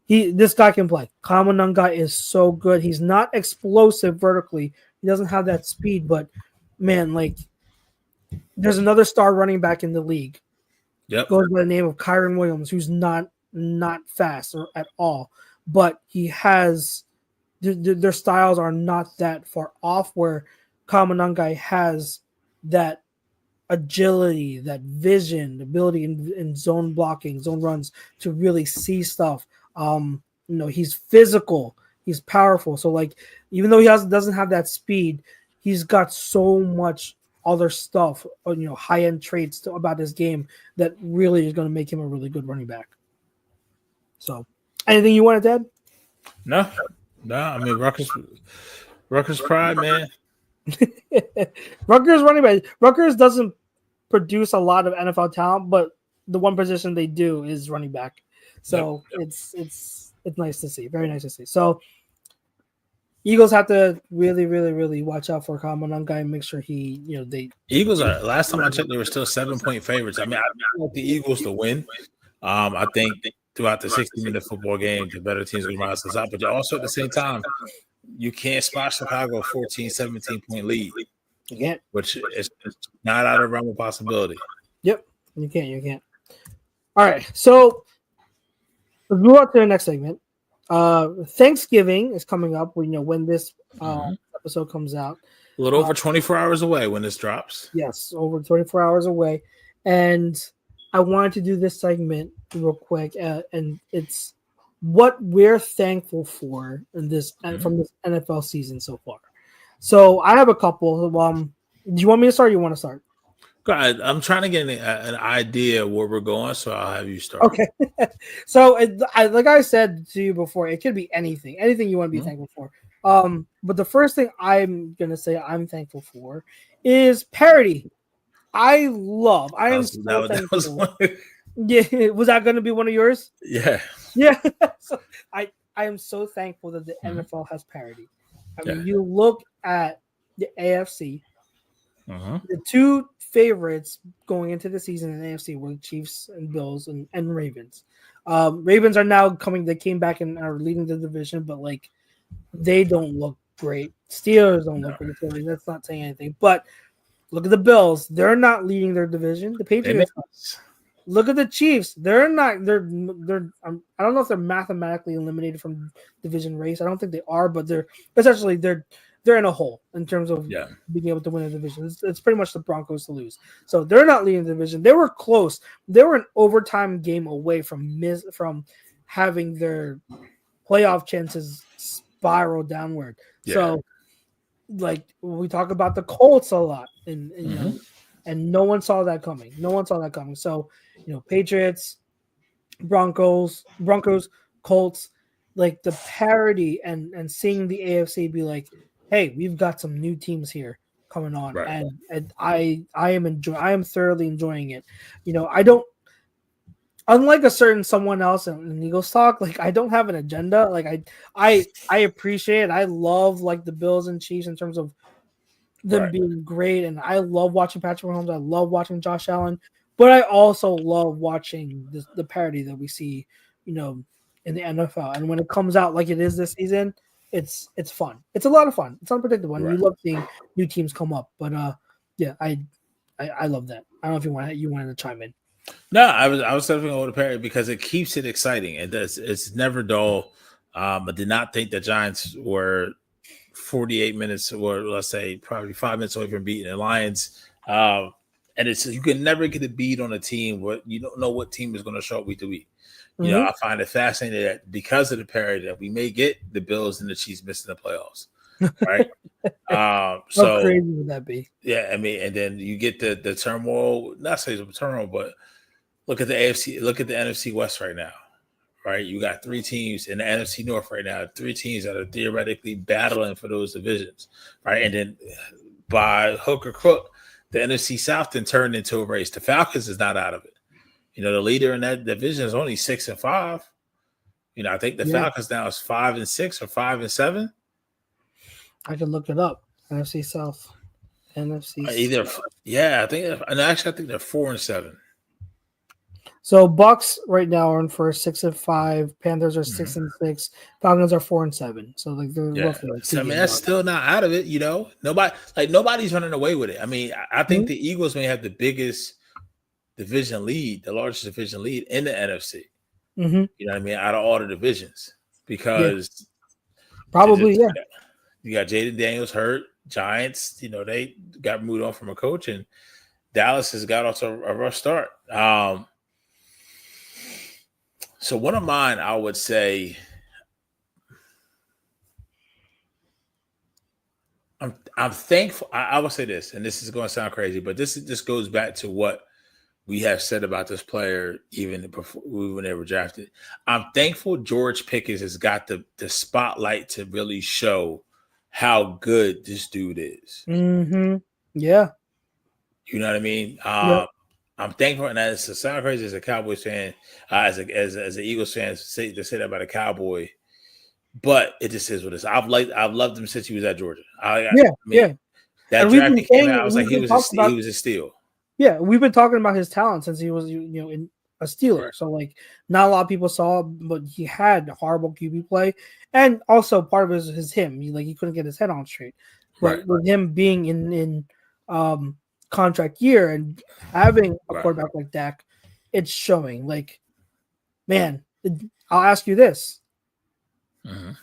[SPEAKER 1] this guy can play. Kyle Monangai is so good. He's not explosive vertically. He doesn't have that speed, but man, like, there's another star running back in the league. Goes by the name of Kyron Williams, who's not fast or at all, but he has their styles are not that far off. Where Kyle Monangai has that agility, that vision, ability in zone blocking, zone runs to really see stuff. He's physical, he's powerful. So like, even though he doesn't have that speed, he's got so much other stuff, high end traits about his game that really is going to make him a really good running back. So, anything you wanted to add?
[SPEAKER 2] No. I mean, Rutgers pride, man.
[SPEAKER 1] Rutgers running back. Rutgers doesn't produce a lot of NFL talent, but the one position they do is running back. So it's nice to see. Very nice to see. So Eagles have to really, really, really watch out for Monangai and make sure
[SPEAKER 2] Eagles are, last time I checked, they were still 7-point favorites. I mean, I want the Eagles to win. I think throughout the 60-minute football game, the better teams will rise us up. But also at the same time, you can't spot Chicago 14, 17-point lead.
[SPEAKER 1] You can't.
[SPEAKER 2] Which is not out of the realm of possibility.
[SPEAKER 1] Yep. You can't. All right. So let's move on to the next segment. Thanksgiving is coming up when this episode comes out.
[SPEAKER 2] A little over 24 hours away when this drops.
[SPEAKER 1] Yes, over 24 hours away. And I wanted to do this segment real quick, and it's what we're thankful for in this from this NFL season so far. So I have a couple. Do you want me to start or you want to start?
[SPEAKER 2] Go ahead. I'm trying to get an idea where we're going, so I'll have you start.
[SPEAKER 1] Okay. So like I said to you before, it could be anything you want to be thankful for. But the first thing I'm going to say I'm thankful for is parody. I am so thankful. Yeah, was that going to be one of yours?
[SPEAKER 2] Yeah.
[SPEAKER 1] So I am so thankful that the NFL has parity. I mean, you look at the AFC. The two favorites going into the season in the AFC were the Chiefs and Bills and Ravens. Ravens are now coming. They came back and are leading the division, but like they don't look great. Steelers don't look great. That's not saying anything. But look at the Bills. They're not leading their division. The Patriots. Look at the Chiefs. They're not. They're. I don't know if they're mathematically eliminated from division race. I don't think they are, but they're essentially they're in a hole in terms of being able to win a division. It's pretty much the Broncos to lose. So they're not leading the division. They were close. They were an overtime game away from having their playoff chances spiral downward. Yeah. So, like we talk about the Colts a lot, and no one saw that coming. So, Patriots, Broncos, Colts, like the parity and seeing the AFC be like, hey, we've got some new teams here coming on, and I am thoroughly enjoying it. I don't, unlike a certain someone else in Eagles talk, like I don't have an agenda. Like I appreciate it. I love like the Bills and Chiefs in terms of them being great, and I love watching Patrick Mahomes. I love watching Josh Allen, but I also love watching the parity that we see, in the NFL. And when it comes out like it is this season, it's fun. It's a lot of fun. It's unpredictable, and we love seeing new teams come up. But I love that. I don't know if you wanted to chime in.
[SPEAKER 2] No, I was definitely going to parody because it keeps it exciting. It's never dull. I did not think the Giants were 48 minutes, or let's say probably 5 minutes away from beating the Lions. And you can never get a beat on a team where you don't know what team is going to show up week to week. I find it fascinating that because of the parity that we may get the Bills and the Chiefs missing the playoffs, right? So
[SPEAKER 1] how crazy would that be?
[SPEAKER 2] Yeah, I mean, and then you get the turmoil. Not say the turmoil, but look at the AFC. Look at the NFC West right now, right? You got 3 teams in the NFC North right now. 3 teams that are theoretically battling for those divisions, right? And then by hook or crook, the NFC South then turned into a race. The Falcons is not out of it. The leader in that division is only 6-5. I think the Falcons now is 5-6 or 5-7.
[SPEAKER 1] I can look it up. NFC South, NFC.
[SPEAKER 2] Either, I think, and actually, I think they're 4-7.
[SPEAKER 1] So Bucks right now are in first, 6-5. Panthers are 6-6. Falcons are 4-7. So like they're roughly. Like
[SPEAKER 2] that's still not out of it. Nobody's running away with it. I mean, I think the Eagles may have the biggest division lead, the largest division lead in the NFC. You know what I mean? Out of all the divisions, because
[SPEAKER 1] probably
[SPEAKER 2] you got Jaden Daniels hurt. Giants, they got moved on from a coach, and Dallas has got off to a rough start. So one of mine, I would say, I'm thankful. I would say this, and this is going to sound crazy, but this goes back to what we have said about this player even before when they were drafted. I'm thankful George Pickens has got the spotlight to really show how good this dude is.
[SPEAKER 1] Mm-hmm. Yeah.
[SPEAKER 2] You know what I mean?
[SPEAKER 1] Yep.
[SPEAKER 2] I'm thankful, and as it sounds crazy as a Cowboys fan, as an Eagles fan, to say that about a Cowboy, but it just is what it is. I've loved him since he was at Georgia.
[SPEAKER 1] Yeah.
[SPEAKER 2] That draft he came out, I was like, he was a steal.
[SPEAKER 1] Yeah, we've been talking about his talent since he was, in a Steeler. Right. So, like, not a lot of people saw, but he had horrible QB play, and also part of it is him. He couldn't get his head on straight. But with him being in contract year and having a quarterback like Dak, it's showing. Like, man, I'll ask you this: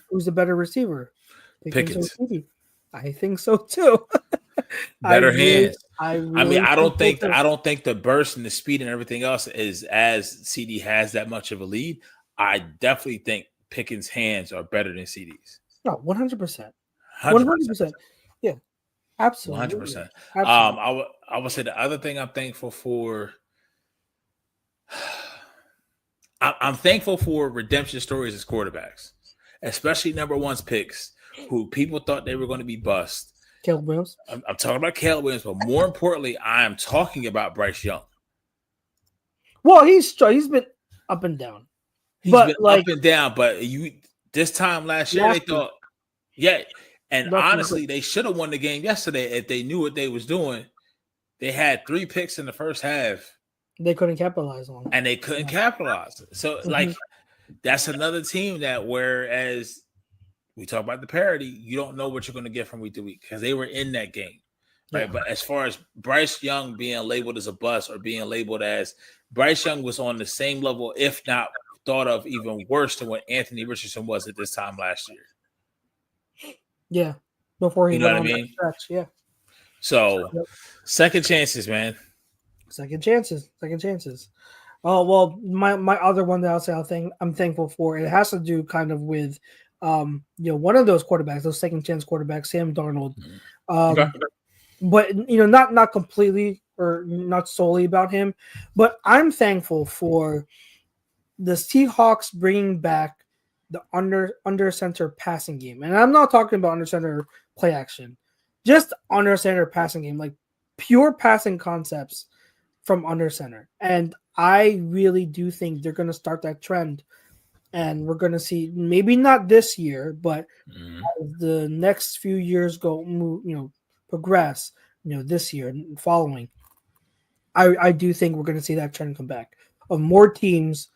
[SPEAKER 1] who's the better receiver?
[SPEAKER 2] Pickens.
[SPEAKER 1] I think so too.
[SPEAKER 2] Better hands. I don't think
[SPEAKER 1] so.
[SPEAKER 2] I don't think the burst and the speed and everything else is as CD has that much of a lead. I definitely think Pickens' hands are better than CD's.
[SPEAKER 1] No, 100%. 100%. Yeah, absolutely.
[SPEAKER 2] 100%. I would say the other thing I'm thankful for. I'm thankful for redemption stories as quarterbacks, especially number one's picks, who people thought they were going to be bust.
[SPEAKER 1] Caleb Williams.
[SPEAKER 2] I'm talking about Caleb Williams, but more importantly, I am talking about Bryce Young.
[SPEAKER 1] Well, he's been up and down.
[SPEAKER 2] He's been up and down, but this time last year they thought, and honestly, they should have won the game yesterday if they knew what they was doing. They had 3 picks in the first half.
[SPEAKER 1] They couldn't capitalize on it.
[SPEAKER 2] And they couldn't capitalize. So, that's another team that whereas we talk about the parity, you don't know what you're going to get from week to week because they were in that game, right? Yeah. But as far as Bryce Young being labeled as a bust or being labeled as Bryce Young was on the same level, if not thought of even worse than what Anthony Richardson was at this time last year.
[SPEAKER 1] Yeah, before he
[SPEAKER 2] went on that
[SPEAKER 1] stretch. Yeah.
[SPEAKER 2] So, second chances, man.
[SPEAKER 1] Second chances. Oh well, my other one that I'll say I'm thankful for. It has to do kind of with. One of those quarterbacks, those second chance quarterbacks, Sam Darnold. But not completely or not solely about him, but I'm thankful for the Seahawks bringing back the under center passing game, and I'm not talking about under center play action, just under center passing game, like pure passing concepts from under center, and I really do think they're going to start that trend. And we're going to see, maybe not this year, but as the next few years progress, this year and following, I do think we're going to see that trend come back of more teams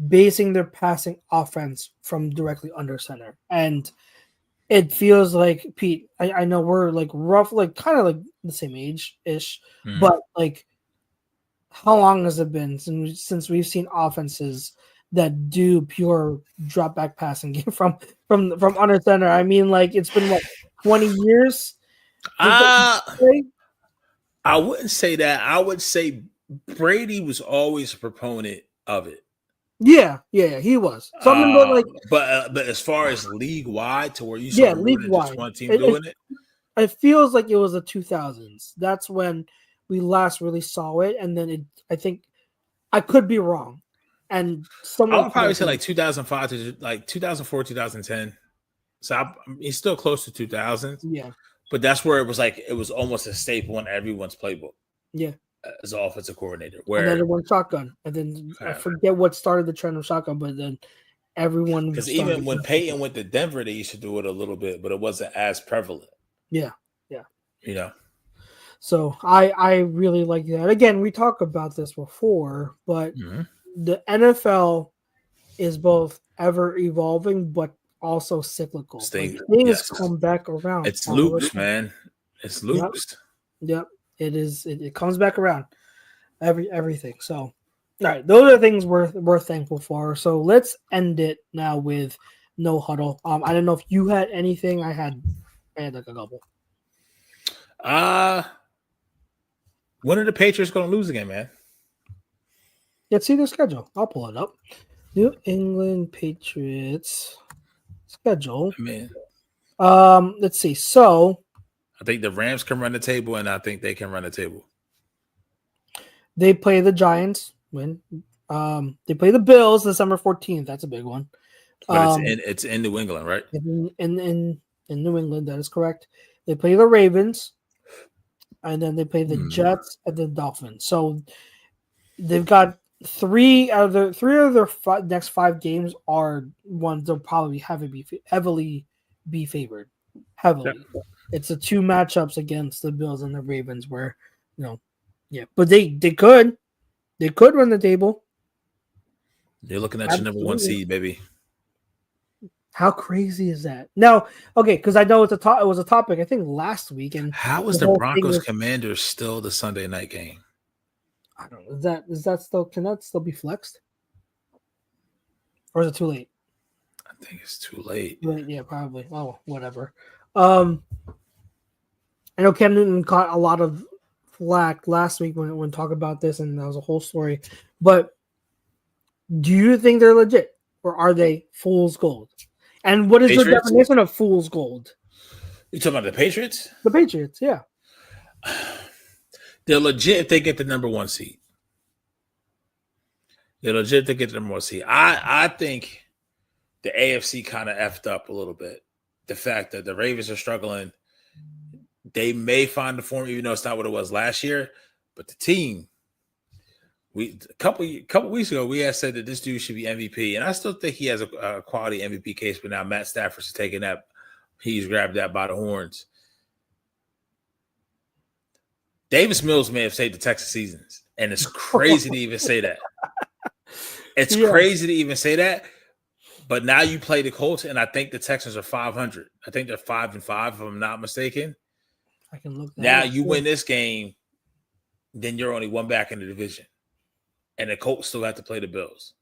[SPEAKER 1] basing their passing offense from directly under center. And it feels like, Pete, I know we're like roughly kind of like the same age-ish, but like how long has it been since we've seen offenses that do pure drop back passing game from under center? I mean, like it's been 20 years.
[SPEAKER 2] I wouldn't say that. I would say Brady was always a proponent of it.
[SPEAKER 1] Yeah, he was.
[SPEAKER 2] But as far as league wide to where you saw
[SPEAKER 1] league wide
[SPEAKER 2] one team doing it,
[SPEAKER 1] it feels like it was the 2000s. That's when we last really saw it, and then I think I could be wrong. And
[SPEAKER 2] I would probably say like 2005 to like 2004, 2010. So he's still close to 2000s.
[SPEAKER 1] Yeah.
[SPEAKER 2] But that's where it was almost a staple in everyone's playbook.
[SPEAKER 1] Yeah.
[SPEAKER 2] As an offensive coordinator.
[SPEAKER 1] And then it went shotgun. And then I forget what started the trend of shotgun, but then everyone.
[SPEAKER 2] Because even when Peyton went to Denver, they used to do it a little bit, but it wasn't as prevalent.
[SPEAKER 1] Yeah.
[SPEAKER 2] So
[SPEAKER 1] I really like that. Again, we talked about this before, but the NFL is both ever evolving, but also cyclical. Things come back around.
[SPEAKER 2] It's loops, man. It's loops.
[SPEAKER 1] Yep. It is. It comes back around. Everything. So, all right. Those are things we're thankful for. So let's end it now with no huddle. I don't know if you had anything. I had like a couple.
[SPEAKER 2] When are the Patriots going to lose again, man?
[SPEAKER 1] Let's see their schedule. I'll pull it up. New England Patriots schedule.
[SPEAKER 2] Man,
[SPEAKER 1] let's see. So
[SPEAKER 2] I think the Rams can run the table, and I think they can run the table.
[SPEAKER 1] They play the Giants. Win. They play the Bills December 14th. That's a big one.
[SPEAKER 2] But it's in New England, right?
[SPEAKER 1] In New England, that is correct. They play the Ravens, and then they play the Jets and the Dolphins. So they've got three of their next 5 games are ones they'll probably heavily be favored. Heavily. Yeah. It's the 2 matchups against the Bills and the Ravens where, yeah. But they could run the table.
[SPEAKER 2] They're looking at your number 1 seed, baby.
[SPEAKER 1] How crazy is that? Now, okay, because I know it was a topic I think last week. And
[SPEAKER 2] how is the Broncos Commanders still the Sunday night game?
[SPEAKER 1] I don't know. Is that still, can that still be flexed? Or is it too late?
[SPEAKER 2] I think it's too late.
[SPEAKER 1] Yeah, probably. Oh, whatever. I know Cam Newton caught a lot of flack last week when talking about this, and that was a whole story. But do you think they're legit, or are they fool's gold? And what is the definition of fool's gold?
[SPEAKER 2] You talking about the Patriots?
[SPEAKER 1] The Patriots, yeah.
[SPEAKER 2] They're legit if they get the number 1 seed. They're legit if they get the number 1 seed. I think the AFC kind of effed up a little bit. The fact that the Ravens are struggling, they may find the form, even though it's not what it was last year. But the team, a couple weeks ago, we had said that this dude should be MVP, and I still think he has a quality MVP case. But now Matt Stafford's taking that; he's grabbed that by the horns. Davis Mills may have saved the Texas seasons, and it's crazy to even say that. It's crazy to even say that. But now you play the Colts, and I think the Texans are 500. I think they're 5-5, if I'm not mistaken.
[SPEAKER 1] I can look.
[SPEAKER 2] Now you win this game, then you're only 1 back in the division, and the Colts still have to play the Bills.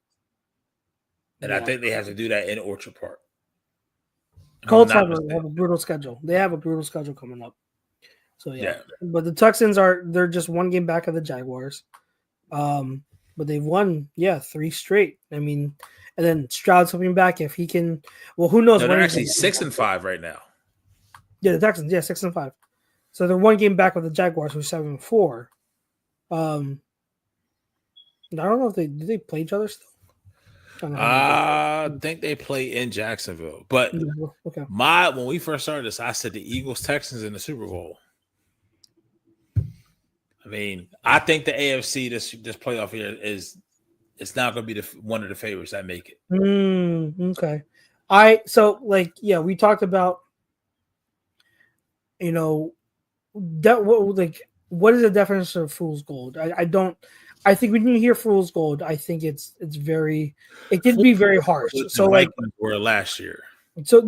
[SPEAKER 2] And I think they have to do that in Orchard Park.
[SPEAKER 1] Colts have a brutal schedule. They have a brutal schedule coming up. So yeah. But the Texans they're just 1 game back of the Jaguars. But they've won 3 straight. I mean, and then Stroud's coming back if he can. Well, who knows?
[SPEAKER 2] No, they're actually 6-5 right now.
[SPEAKER 1] Yeah, the Texans, 6-5. So they're 1 game back with the Jaguars, who's 7-4. I don't know if they play each other still.
[SPEAKER 2] I think they play in Jacksonville. But when we first started this, I said the Eagles Texans in the Super Bowl. I mean, I think the AFC this playoff here it's not going to be one of the favorites that make it.
[SPEAKER 1] Okay. We talked about, what is the definition of fool's gold? I think when you hear fool's gold, I think it can be very harsh. So
[SPEAKER 2] were last year.
[SPEAKER 1] So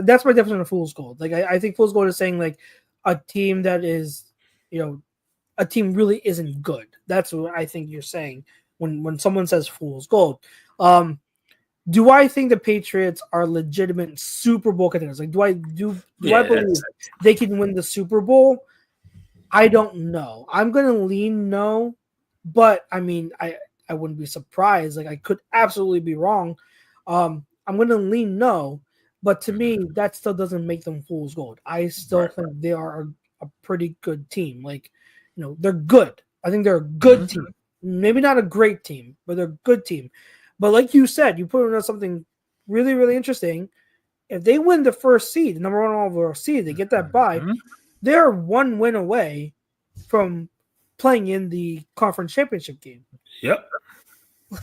[SPEAKER 1] that's my definition of fool's gold. Like I think fool's gold is saying like a team that is, a team really isn't good. That's what I think you're saying when someone says fool's gold. Do I think the Patriots are legitimate Super Bowl contenders? Like, do I believe they can win the Super Bowl? I don't know. I'm gonna lean no, but I mean, I wouldn't be surprised. Like, I could absolutely be wrong. I'm gonna lean no, but to me, that still doesn't make them fool's gold. I still think they are a pretty good team. Like, they're good. I think they're a good team. Maybe not a great team, but they're a good team. But like you said, you put on something really, really interesting. If they win the first seed, the number 1 overall seed, they get that bye. They're 1 win away from playing in the conference championship game.
[SPEAKER 2] Yep.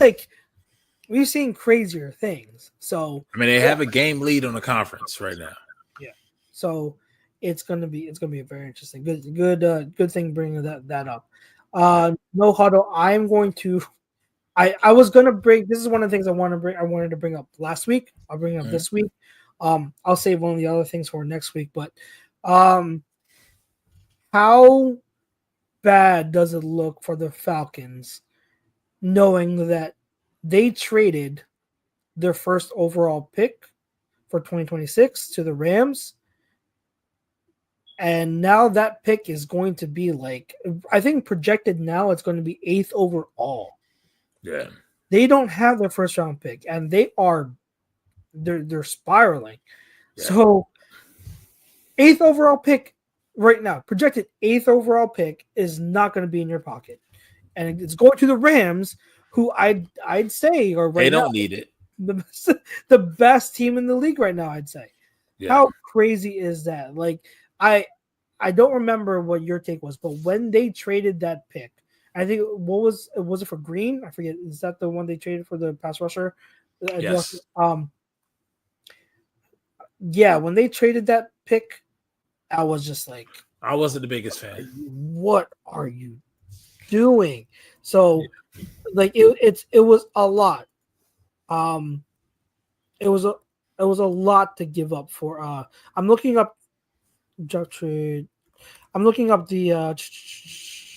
[SPEAKER 1] Like, we've seen crazier things. So
[SPEAKER 2] I mean, they have a game lead on the conference right now.
[SPEAKER 1] Yeah. So it's gonna be a very interesting. Good thing bringing that up. No Huddle. I'm going to. I was gonna bring. This is one of the things I wanted to bring up last week. I'll bring it up this week. I'll save one of the other things for next week. But how bad does it look for the Falcons, knowing that they traded their first overall pick for 2026 to the Rams And now that pick is going to be like, I think projected now it's going to be 8th overall.
[SPEAKER 2] Yeah.
[SPEAKER 1] They don't have their first round pick, and they're spiraling. Yeah. So 8th overall pick right now, projected 8th overall pick is not going to be in your pocket. And it's going to the Rams, who I'd say are right
[SPEAKER 2] they don't
[SPEAKER 1] now
[SPEAKER 2] need it.
[SPEAKER 1] The best team in the league right now, I'd say. Yeah. How crazy is that? Like, I don't remember what your take was, but when they traded that pick, I think was it for Green? I forget. Is that the one they traded for the pass rusher?
[SPEAKER 2] Yes.
[SPEAKER 1] Yeah, when they traded that pick, I was just like,
[SPEAKER 2] I wasn't the biggest fan.
[SPEAKER 1] What are you doing? So, like, it was a lot. It was a lot to give up for. I'm looking up drop trade. I'm looking up the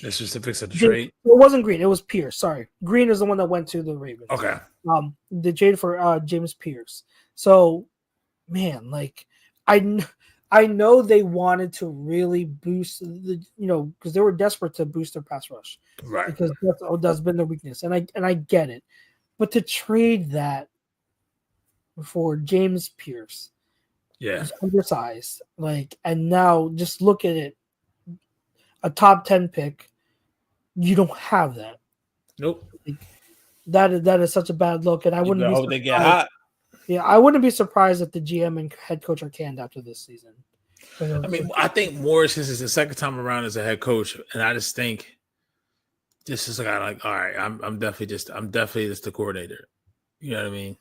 [SPEAKER 2] the specifics of the trade.
[SPEAKER 1] It wasn't Green. It was Pierce. Sorry, Green is the one that went to the Ravens.
[SPEAKER 2] Okay.
[SPEAKER 1] They traded for James Pierce. So, man, like I know they wanted to really boost the, because they were desperate to boost their pass rush,
[SPEAKER 2] right?
[SPEAKER 1] Because that's been their weakness, and I get it, but to trade that for James Pierce,
[SPEAKER 2] he's
[SPEAKER 1] undersized, and now just look at it, a top 10 pick, you don't have that.
[SPEAKER 2] Nope.
[SPEAKER 1] That is such a bad look, and I wouldn't be
[SPEAKER 2] hope they get hot.
[SPEAKER 1] Yeah, I wouldn't be surprised if the GM and head coach are canned after this season.
[SPEAKER 2] I mean, I think Morris, this is the second time around as a head coach, and I just think this is like, all right, I'm definitely just the coordinator. You know what I mean?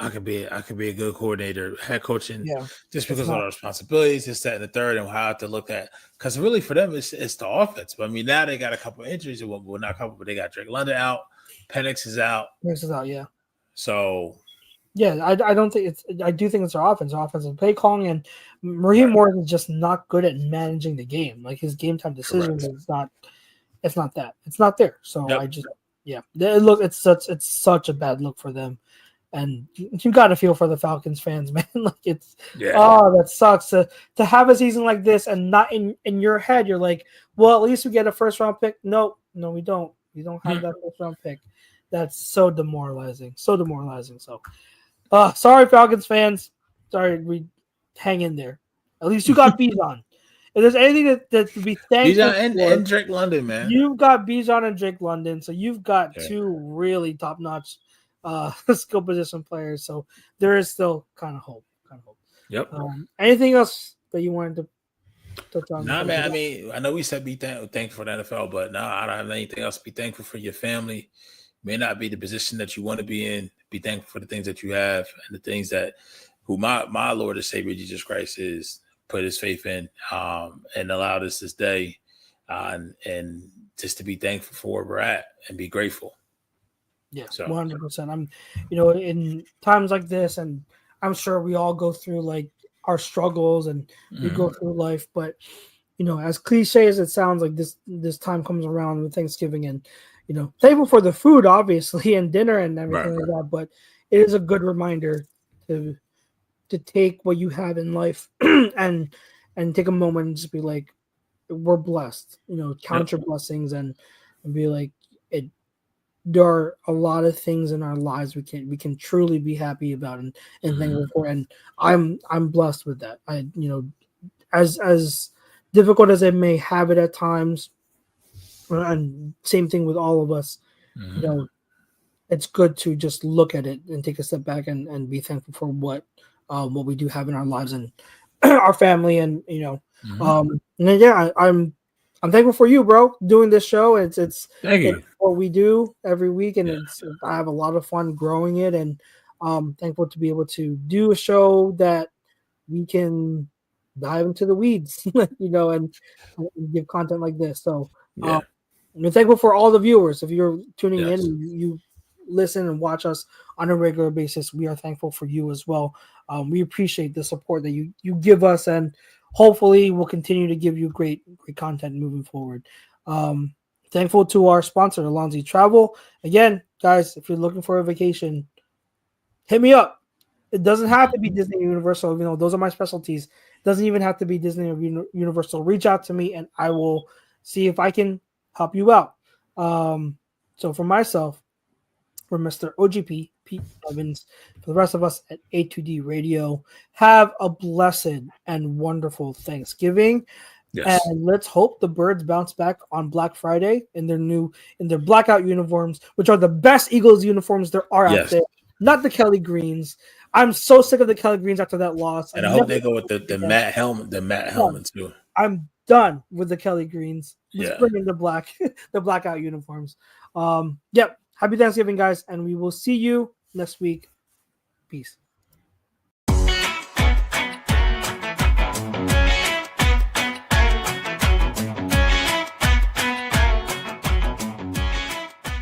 [SPEAKER 2] I could be a good coordinator, head coaching, just because of the responsibilities, this, that, and the third, and how I have to look at. Because really, for them, it's the offense. But I mean, now they got a couple of injuries. Well, not a couple, but they got Drake London out. Penix is out.
[SPEAKER 1] Yeah.
[SPEAKER 2] So.
[SPEAKER 1] Yeah, I don't think it's. I do think it's our offense. Offensive play calling, and Raheem Morris is just not good at managing the game. Like, his game time decisions is not. It's not that. It's not there. So I just, it's such a bad look for them, and you got to feel for the Falcons fans, man. Like, that sucks to have a season like this and not in your head. You're like, well, at least we get a first round pick. No, we don't. We don't have that first round pick. That's so demoralizing. So. Sorry, Falcons fans. Sorry, we hang in there. At least you got Bijan. If there's anything that to be thankful
[SPEAKER 2] Bijan and Drake London, man.
[SPEAKER 1] You've got Bijan and Drake London, so you've got two really top-notch skill position players. So there is still kind of hope.
[SPEAKER 2] Yep.
[SPEAKER 1] Anything else that you wanted to touch on?
[SPEAKER 2] Nah, man. I mean, I know we said be thankful for the NFL, but I don't have anything else. Be thankful for your family. May not be the position that you want to be in. Be thankful for the things that you have and the things that who my Lord and Savior Jesus Christ is put his faith in and allowed us this day and just to be thankful for where we're at and be grateful.
[SPEAKER 1] Yeah, 100%. I'm, in times like this, and I'm sure we all go through like our struggles and we go through life, but as cliche as it sounds, like this time comes around with Thanksgiving and thankful for the food, obviously, and dinner and everything like that. But it is a good reminder to take what you have in life and take a moment and just be like, we're blessed. Count your blessings and be like, there are a lot of things in our lives we can truly be happy about and thankful for. And I'm blessed with that. As difficult as I may have it at times. And same thing with all of us, it's good to just look at it and take a step back and be thankful for what we do have in our lives and our family. And, I'm thankful for you, bro, doing this show. It's what we do every week. And I have a lot of fun growing it, and thankful to be able to do a show that we can dive into the weeds, and give content like this. So, I'm thankful for all the viewers. If you're tuning in and you listen and watch us on a regular basis, we are thankful for you as well. We appreciate the support that you give us, and hopefully we'll continue to give you great content moving forward. Thankful to our sponsor, Alonzi Travel. Again, guys, if you're looking for a vacation, hit me up. It doesn't have to be Disney or Universal. Those are my specialties. It doesn't even have to be Disney or Universal. Reach out to me and I will see if I can help you out. So for myself, for Mr. OGP, Pete Evans, for the rest of us at A2D Radio, have a blessed and wonderful Thanksgiving. Yes. And let's hope the Birds bounce back on Black Friday in their blackout uniforms, which are the best Eagles uniforms there are out there. Not the Kelly Greens. I'm so sick of the Kelly Greens after that loss.
[SPEAKER 2] And I hope they go with the matte helmet, helmet too.
[SPEAKER 1] I'm done with the Kelly Greens. Let's bring in the blackout uniforms. Happy Thanksgiving, guys, and we will see you next week. Peace.